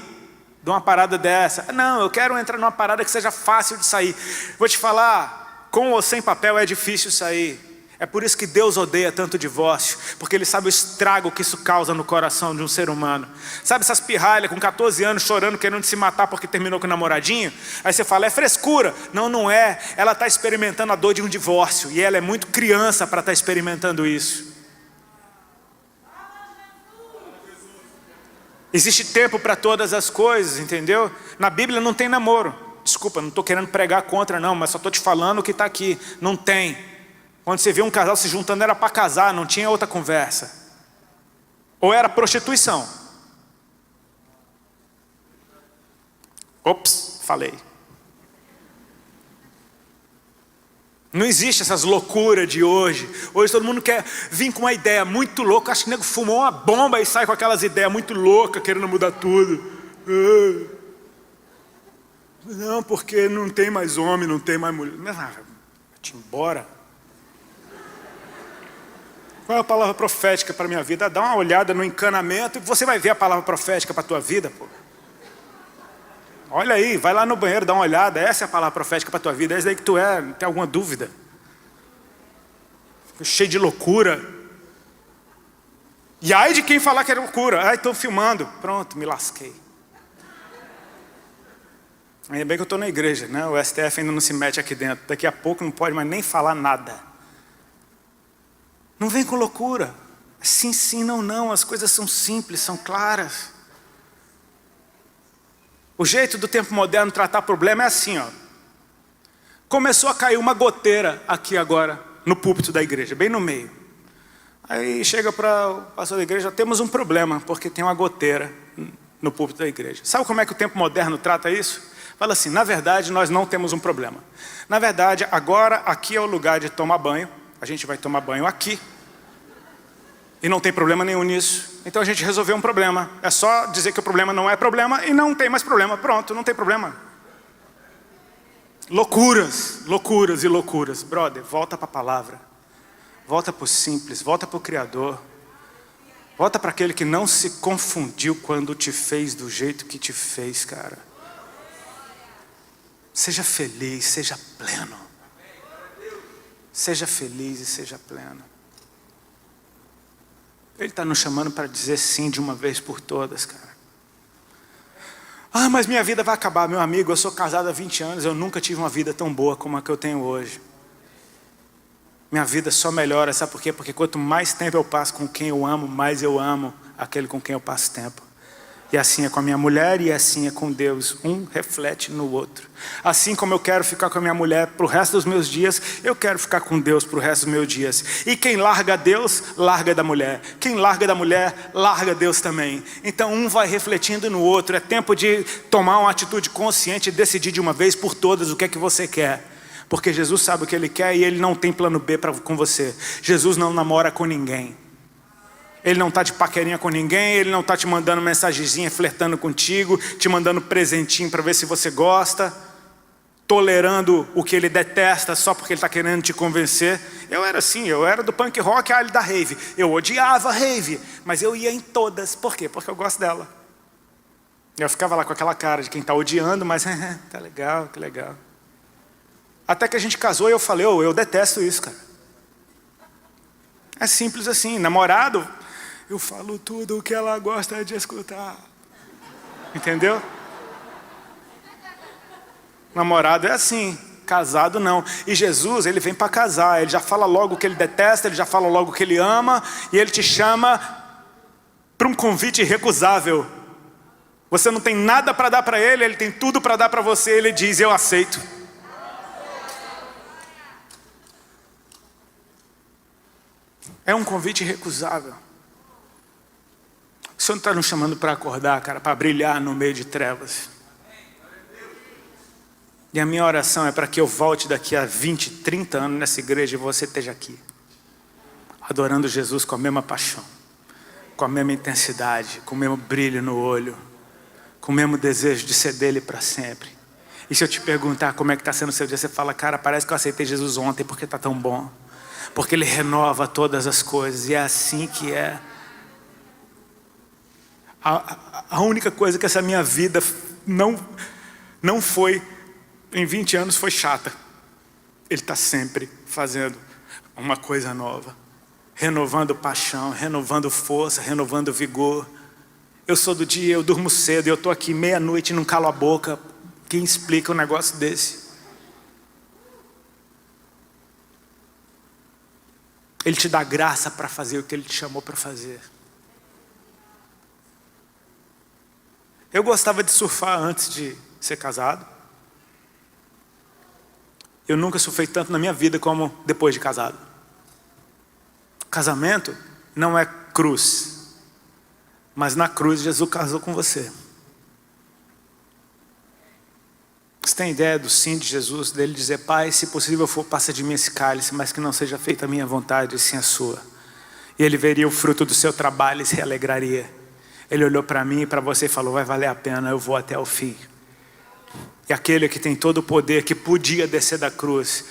de uma parada dessa. Não, eu quero entrar numa parada que seja fácil de sair. Vou te falar, com ou sem papel é difícil sair. É por isso que Deus odeia tanto o divórcio, porque Ele sabe o estrago que isso causa no coração de um ser humano. Sabe essas pirralhas com 14 anos chorando, querendo se matar porque terminou com o namoradinho? Aí você fala, é frescura. Não, não é. Ela está experimentando a dor de um divórcio, e ela é muito criança para estar experimentando isso. Existe tempo para todas as coisas, entendeu? Na Bíblia não tem namoro. Desculpa, não estou querendo pregar contra não, mas só estou te falando o que está aqui. Não tem. Quando você vê um casal se juntando era para casar, não tinha outra conversa. Ou era prostituição. Ops, falei. Não existe essas loucuras de hoje. Hoje todo mundo quer vir com uma ideia muito louca. Acho que o nego fumou uma bomba e sai com aquelas ideias muito loucas, querendo mudar tudo. Não, porque não tem mais homem, não tem mais mulher. Vai-te embora. Qual é a palavra profética para a minha vida? Dá uma olhada no encanamento e você vai ver a palavra profética para a tua vida, pô. Olha aí, vai lá no banheiro, dá uma olhada. Essa é a palavra profética para a tua vida. É isso aí que tu é, não tem alguma dúvida. Fica cheio de loucura. E ai de quem falar que é loucura. Ai, estou filmando. Pronto, me lasquei. Ainda bem que eu estou na igreja, né? O STF ainda não se mete aqui dentro. Daqui a pouco não pode mais nem falar nada. Não vem com loucura. Sim, sim, não, não. As coisas são simples, são claras. O jeito do tempo moderno tratar problema é assim, ó. Começou a cair uma goteira aqui agora, no púlpito da igreja, bem no meio. Aí chega para o pastor da igreja, temos um problema, porque tem uma goteira no púlpito da igreja. Sabe como é que o tempo moderno trata isso? Fala assim, na verdade nós não temos um problema. Na verdade, agora aqui é o lugar de tomar banho. A gente vai tomar banho aqui. E não tem problema nenhum nisso. Então a gente resolveu um problema. É só dizer que o problema não é problema e não tem mais problema. Pronto, não tem problema. Loucuras, loucuras e loucuras. Brother, volta para a palavra. Volta para o simples, volta para o Criador. Volta para aquele que não se confundiu quando te fez do jeito que te fez, cara. Seja feliz, seja pleno. Seja feliz e seja pleno. Ele está nos chamando para dizer sim de uma vez por todas, cara. Ah, mas minha vida vai acabar. Meu amigo, eu sou casado há 20 anos, eu nunca tive uma vida tão boa como a que eu tenho hoje. Minha vida só melhora, sabe por quê? Porque quanto mais tempo eu passo com quem eu amo, mais eu amo aquele com quem eu passo tempo. E assim é com a minha mulher e assim é com Deus. Um reflete no outro. Assim como eu quero ficar com a minha mulher para o resto dos meus dias, eu quero ficar com Deus para o resto dos meus dias. E quem larga Deus, larga da mulher. Quem larga da mulher, larga Deus também. Então um vai refletindo no outro. É tempo de tomar uma atitude consciente e decidir de uma vez por todas o que é que você quer. Porque Jesus sabe o que Ele quer e Ele não tem plano B com você. Jesus não namora com ninguém. Ele não está de paquerinha com ninguém, Ele não está te mandando mensagenzinha, flertando contigo, te mandando presentinho para ver se você gosta, tolerando o que Ele detesta só porque Ele está querendo te convencer. Eu era assim, eu era do punk rock, da rave. Eu odiava a rave, mas eu ia em todas. Por quê? Porque eu gosto dela. Eu ficava lá com aquela cara de quem está odiando, mas tá legal, que legal. Até que a gente casou e eu falei, eu detesto isso, cara. É simples assim, namorado... Eu falo tudo o que ela gosta de escutar. Entendeu? Namorado é assim, casado não. E Jesus, Ele vem para casar. Ele já fala logo o que Ele detesta, Ele já fala logo o que Ele ama. E Ele te chama para um convite irrecusável. Você não tem nada para dar para Ele, Ele tem tudo para dar para você. Ele diz, eu aceito. É um convite irrecusável. O Senhor está nos chamando para acordar, cara, para brilhar no meio de trevas. E a minha oração é para que eu volte daqui a 20, 30 anos nessa igreja e você esteja aqui. Adorando Jesus com a mesma paixão, com a mesma intensidade, com o mesmo brilho no olho, com o mesmo desejo de ser dele para sempre. E se eu te perguntar como é que está sendo o seu dia, você fala, cara, parece que eu aceitei Jesus ontem porque está tão bom. Porque Ele renova todas as coisas e é assim que é. A única coisa que essa minha vida não foi, em 20 anos, foi chata. Ele está sempre fazendo uma coisa nova, renovando paixão, renovando força, renovando vigor. Eu sou do dia, eu durmo cedo, eu estou aqui meia-noite e não calo a boca. Quem explica um negócio desse? Ele te dá graça para fazer o que Ele te chamou para fazer. Eu gostava de surfar antes de ser casado. Eu nunca surfei tanto na minha vida como depois de casado. Casamento não é cruz, mas na cruz Jesus casou com você. Você tem ideia do sim de Jesus, dele dizer: Pai, se possível for, passa de mim esse cálice, mas que não seja feita a minha vontade, e sim a sua. E ele veria o fruto do seu trabalho e se alegraria. Ele olhou para mim e para você e falou: vai valer a pena, eu vou até o fim. E aquele que tem todo o poder, que podia descer da cruz,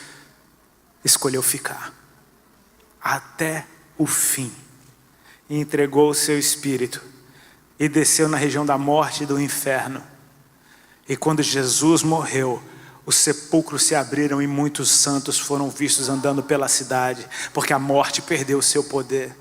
escolheu ficar até o fim. E entregou o seu espírito. E desceu na região da morte e do inferno. E quando Jesus morreu, os sepulcros se abriram e muitos santos foram vistos andando pela cidade, porque a morte perdeu o seu poder.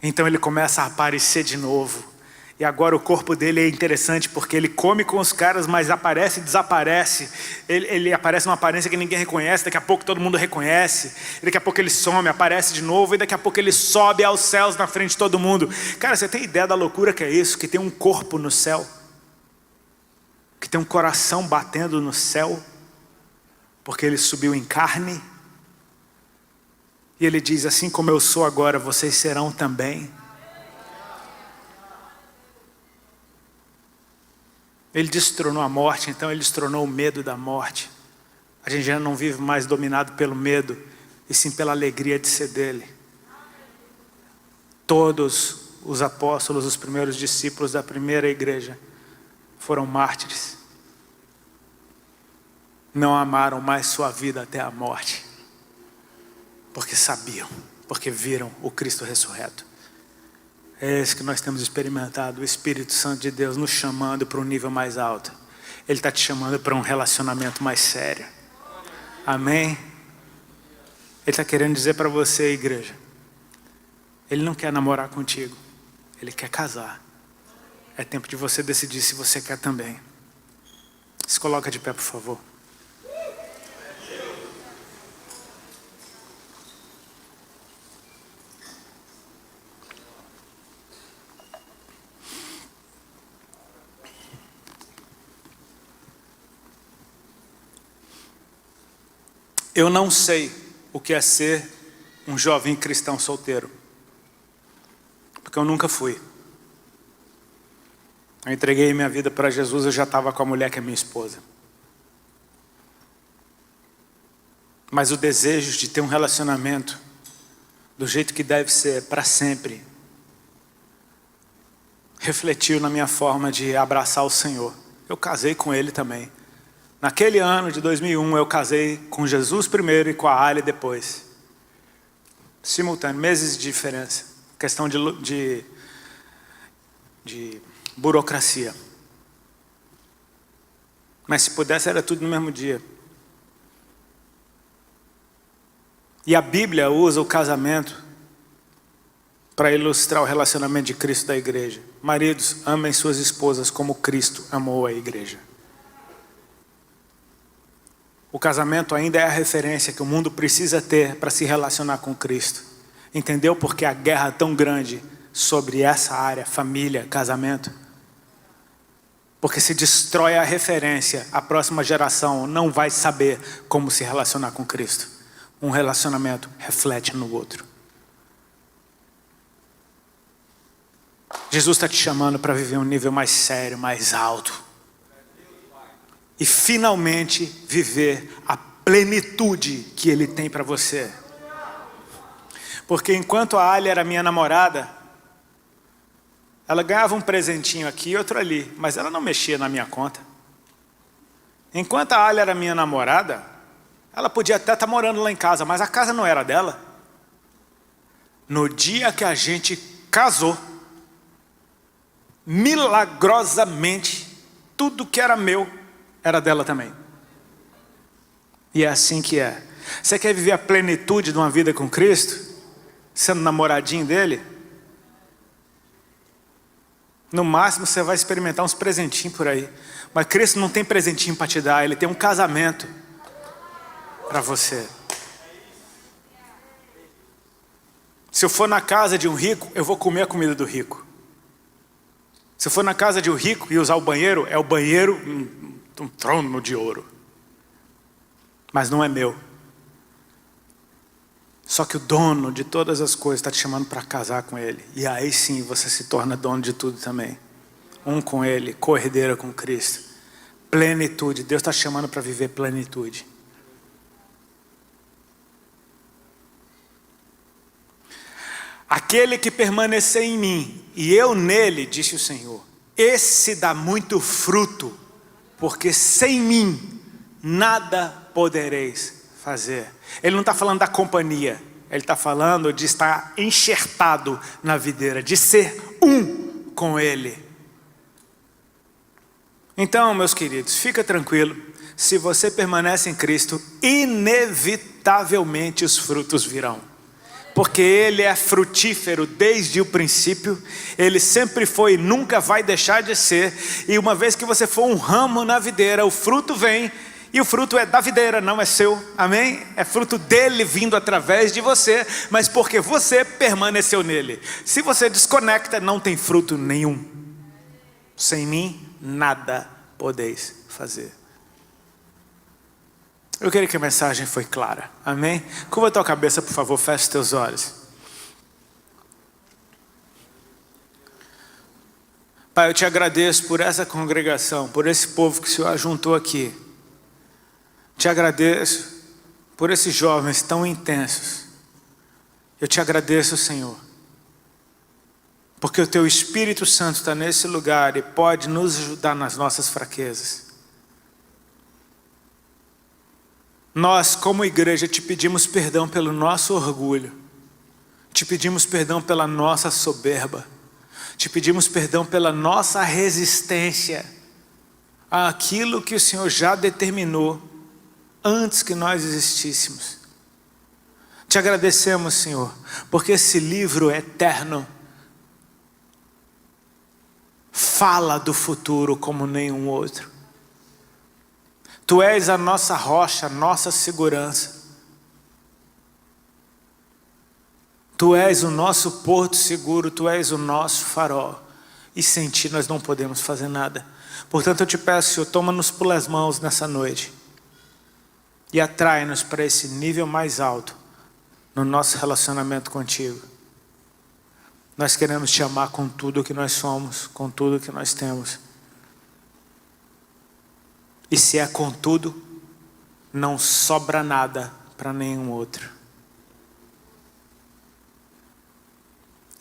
Então ele começa a aparecer de novo. E agora o corpo dele é interessante, porque ele come com os caras, mas aparece e desaparece. Ele aparece numa aparência que ninguém reconhece, daqui a pouco todo mundo reconhece. Daqui a pouco ele some, aparece de novo, e daqui a pouco ele sobe aos céus na frente de todo mundo. Cara, você tem ideia da loucura que é isso? Que tem um corpo no céu, que tem um coração batendo no céu, porque ele subiu em carne. E ele diz: assim como eu sou agora, vocês serão também. Ele destronou a morte, então ele destronou o medo da morte. A gente já não vive mais dominado pelo medo, e sim pela alegria de ser dele. Todos os apóstolos, os primeiros discípulos da primeira igreja, foram mártires. Não amaram mais sua vida até a morte, porque sabiam, porque viram o Cristo ressurreto. É esse que nós temos experimentado, o Espírito Santo de Deus nos chamando para um nível mais alto. Ele está te chamando para um relacionamento mais sério. Amém? Ele está querendo dizer para você, igreja, Ele não quer namorar contigo, Ele quer casar. É tempo de você decidir se você quer também. Se coloca de pé, por favor. Eu não sei o que é ser um jovem cristão solteiro, porque eu nunca fui. Eu entreguei minha vida para Jesus, eu já estava com a mulher que é minha esposa. Mas o desejo de ter um relacionamento do jeito que deve ser, para sempre, refletiu na minha forma de abraçar o Senhor. Eu casei com Ele também. Naquele ano de 2001, eu casei com Jesus primeiro e com a Ali depois. Simultâneo, meses de diferença. Questão de burocracia. Mas se pudesse, era tudo no mesmo dia. E a Bíblia usa o casamento para ilustrar o relacionamento de Cristo da igreja. Maridos, amem suas esposas como Cristo amou a igreja. O casamento ainda é a referência que o mundo precisa ter para se relacionar com Cristo. Entendeu por que a guerra é tão grande sobre essa área, família, casamento? Porque se destrói a referência, a próxima geração não vai saber como se relacionar com Cristo. Um relacionamento reflete no outro. Jesus está te chamando para viver um nível mais sério, mais alto. E finalmente viver a plenitude que Ele tem para você. Porque enquanto a Ali era minha namorada, ela ganhava um presentinho aqui e outro ali, mas ela não mexia na minha conta. Enquanto a Ali era minha namorada, ela podia até estar morando lá em casa, mas a casa não era dela. No dia que a gente casou, milagrosamente, tudo que era meu era dela também. E é assim que é. Você quer viver a plenitude de uma vida com Cristo? Sendo namoradinho dele? No máximo você vai experimentar uns presentinhos por aí. Mas Cristo não tem presentinho para te dar, Ele tem um casamento para você. Se eu for na casa de um rico, eu vou comer a comida do rico. Se eu for na casa de um rico e usar o banheiro, é o banheiro, um trono de ouro. Mas não é meu. Só que o dono de todas as coisas está te chamando para casar com Ele. E aí sim você se torna dono de tudo também. Um com Ele, co-herdeiro com Cristo. Plenitude. Deus está te chamando para viver plenitude. Aquele que permanecer em mim e eu nele, disse o Senhor, esse dá muito fruto, porque sem mim nada podereis fazer. Ele não está falando da companhia, ele está falando de estar enxertado na videira, de ser um com Ele. Então, meus queridos, fica tranquilo, se você permanece em Cristo, inevitavelmente os frutos virão. Porque Ele é frutífero desde o princípio, Ele sempre foi e nunca vai deixar de ser, e uma vez que você for um ramo na videira, o fruto vem, e o fruto é da videira, não é seu, amém? É fruto dele vindo através de você, mas porque você permaneceu nele. Se você desconecta, não tem fruto nenhum. Sem mim, nada podeis fazer. Eu queria que a mensagem foi clara, amém? Curva a tua cabeça, por favor, feche os teus olhos. Pai, eu te agradeço por essa congregação, por esse povo que o Senhor ajuntou aqui. Te agradeço por esses jovens tão intensos. Eu te agradeço, Senhor, porque o Teu Espírito Santo está nesse lugar e pode nos ajudar nas nossas fraquezas. Nós, como igreja, te pedimos perdão pelo nosso orgulho. Te pedimos perdão pela nossa soberba. Te pedimos perdão pela nossa resistência àquilo que o Senhor já determinou antes que nós existíssemos. Te agradecemos, Senhor, porque esse livro eterno fala do futuro como nenhum outro. Tu és a nossa rocha, a nossa segurança. Tu és o nosso porto seguro, Tu és o nosso farol. E sem Ti nós não podemos fazer nada. Portanto eu te peço, Senhor, toma-nos pelas mãos nessa noite. E atrai-nos para esse nível mais alto no nosso relacionamento contigo. Nós queremos te amar com tudo que nós somos, com tudo que nós temos. E se é com tudo, não sobra nada para nenhum outro.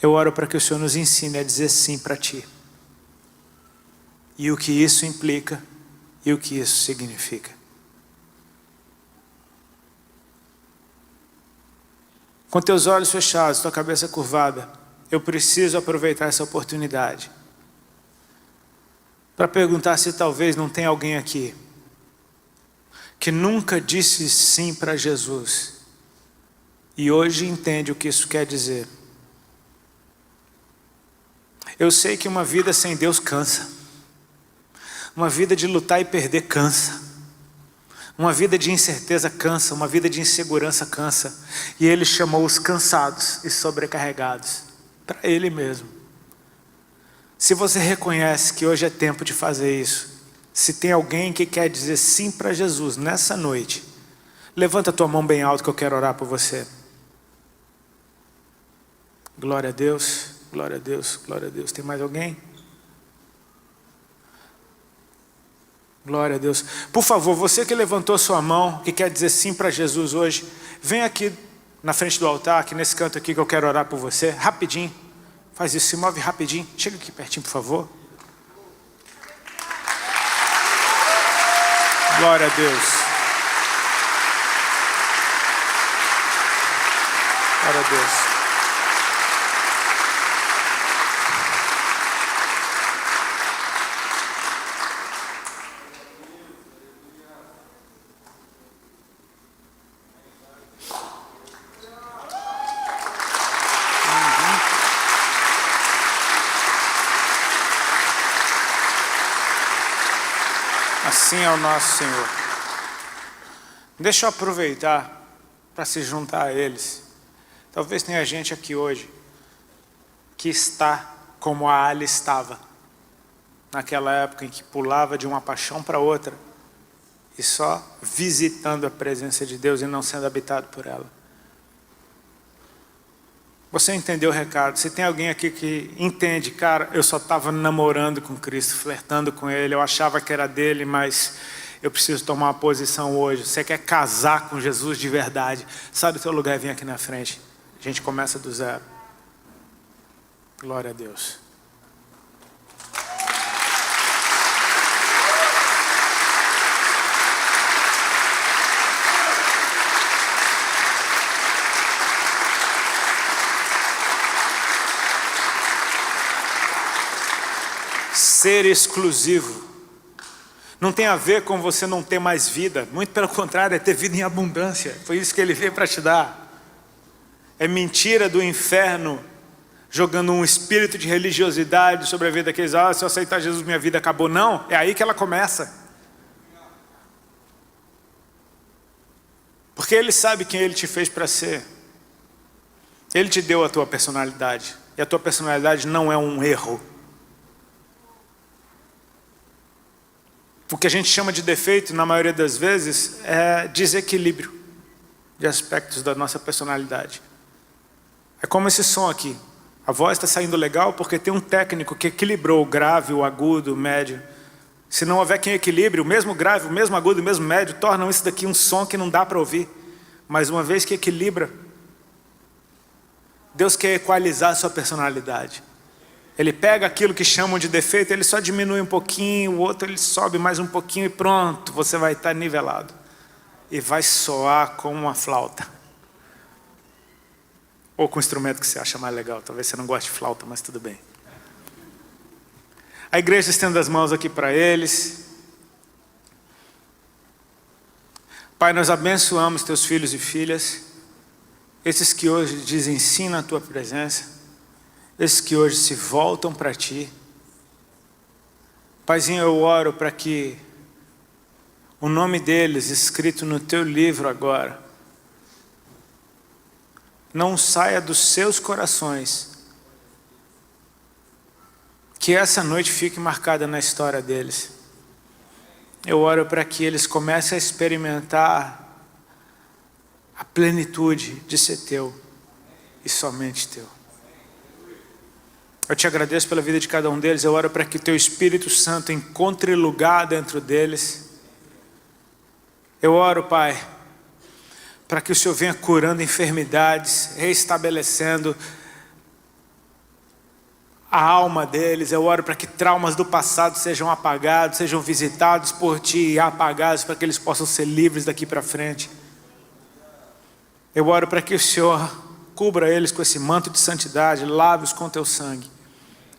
Eu oro para que o Senhor nos ensine a dizer sim para Ti. E o que isso implica e o que isso significa. Com teus olhos fechados, tua cabeça curvada, eu preciso aproveitar essa oportunidade para perguntar se talvez não tem alguém aqui que nunca disse sim para Jesus e hoje entende o que isso quer dizer. Eu sei que uma vida sem Deus cansa. Uma vida de lutar e perder cansa. Uma vida de incerteza cansa, uma vida de insegurança cansa. E Ele chamou os cansados e sobrecarregados para Ele mesmo. Se você reconhece que hoje é tempo de fazer isso, se tem alguém que quer dizer sim para Jesus nessa noite, levanta a tua mão bem alto que eu quero orar por você. Glória a Deus, glória a Deus, glória a Deus. Tem mais alguém? Glória a Deus. Por favor, você que levantou sua mão, que quer dizer sim para Jesus hoje, vem aqui na frente do altar, aqui nesse canto aqui que eu quero orar por você, rapidinho. Faz isso, se move rapidinho. Chega aqui pertinho, por favor. Glória a Deus. Glória a Deus. Assim é o nosso Senhor. Deixa eu aproveitar para se juntar a eles. Talvez tenha gente aqui hoje que está como a Ali estava, naquela época em que pulava de uma paixão para outra e só visitando a presença de Deus e não sendo habitado por ela. Você entendeu o recado? Se tem alguém aqui que entende, cara, eu só estava namorando com Cristo, flertando com Ele, eu achava que era dele, mas eu preciso tomar uma posição hoje. Você quer casar com Jesus de verdade? Sai do teu lugar e vem aqui na frente. A gente começa do zero. Glória a Deus. Ser exclusivo não tem a ver com você não ter mais vida, muito pelo contrário, é ter vida em abundância. Foi isso que Ele veio para te dar. É mentira do inferno jogando um espírito de religiosidade sobre a vida daqueles, se eu aceitar Jesus minha vida acabou. Não, é aí que ela começa. Porque Ele sabe quem Ele te fez para ser. Ele te deu a tua personalidade, e a tua personalidade não é um erro. O que a gente chama de defeito, na maioria das vezes, é desequilíbrio de aspectos da nossa personalidade. É como esse som aqui. A voz está saindo legal porque tem um técnico que equilibrou o grave, o agudo, o médio. Se não houver quem equilibre, o mesmo grave, o mesmo agudo, o mesmo médio, tornam isso daqui um som que não dá para ouvir. Mas uma vez que equilibra, Deus quer equalizar a sua personalidade. Ele pega aquilo que chamam de defeito, ele só diminui um pouquinho, o outro ele sobe mais um pouquinho e pronto, você vai estar nivelado. E vai soar como uma flauta. Ou com o instrumento que você acha mais legal. Talvez você não goste de flauta, mas tudo bem. A igreja estende as mãos aqui para eles. Pai, nós abençoamos teus filhos e filhas. Esses que hoje dizem sim na tua presença. Esses que hoje se voltam para Ti. Paizinho, eu oro para que o nome deles, escrito no Teu livro agora, não saia dos seus corações. Que essa noite fique marcada na história deles. Eu oro para que eles comecem a experimentar a plenitude de ser Teu e somente Teu. Eu te agradeço pela vida de cada um deles. Eu oro para que Teu Espírito Santo encontre lugar dentro deles. Eu oro, Pai, para que o Senhor venha curando enfermidades, restabelecendo a alma deles. Eu oro para que traumas do passado sejam apagados, sejam visitados por Ti e apagados, para que eles possam ser livres daqui para frente. Eu oro para que o Senhor cubra eles com esse manto de santidade, lave-os com Teu sangue,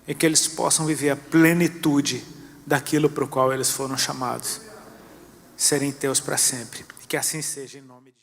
e que eles possam viver a plenitude daquilo para o qual eles foram chamados, serem Teus para sempre. E que assim seja em nome de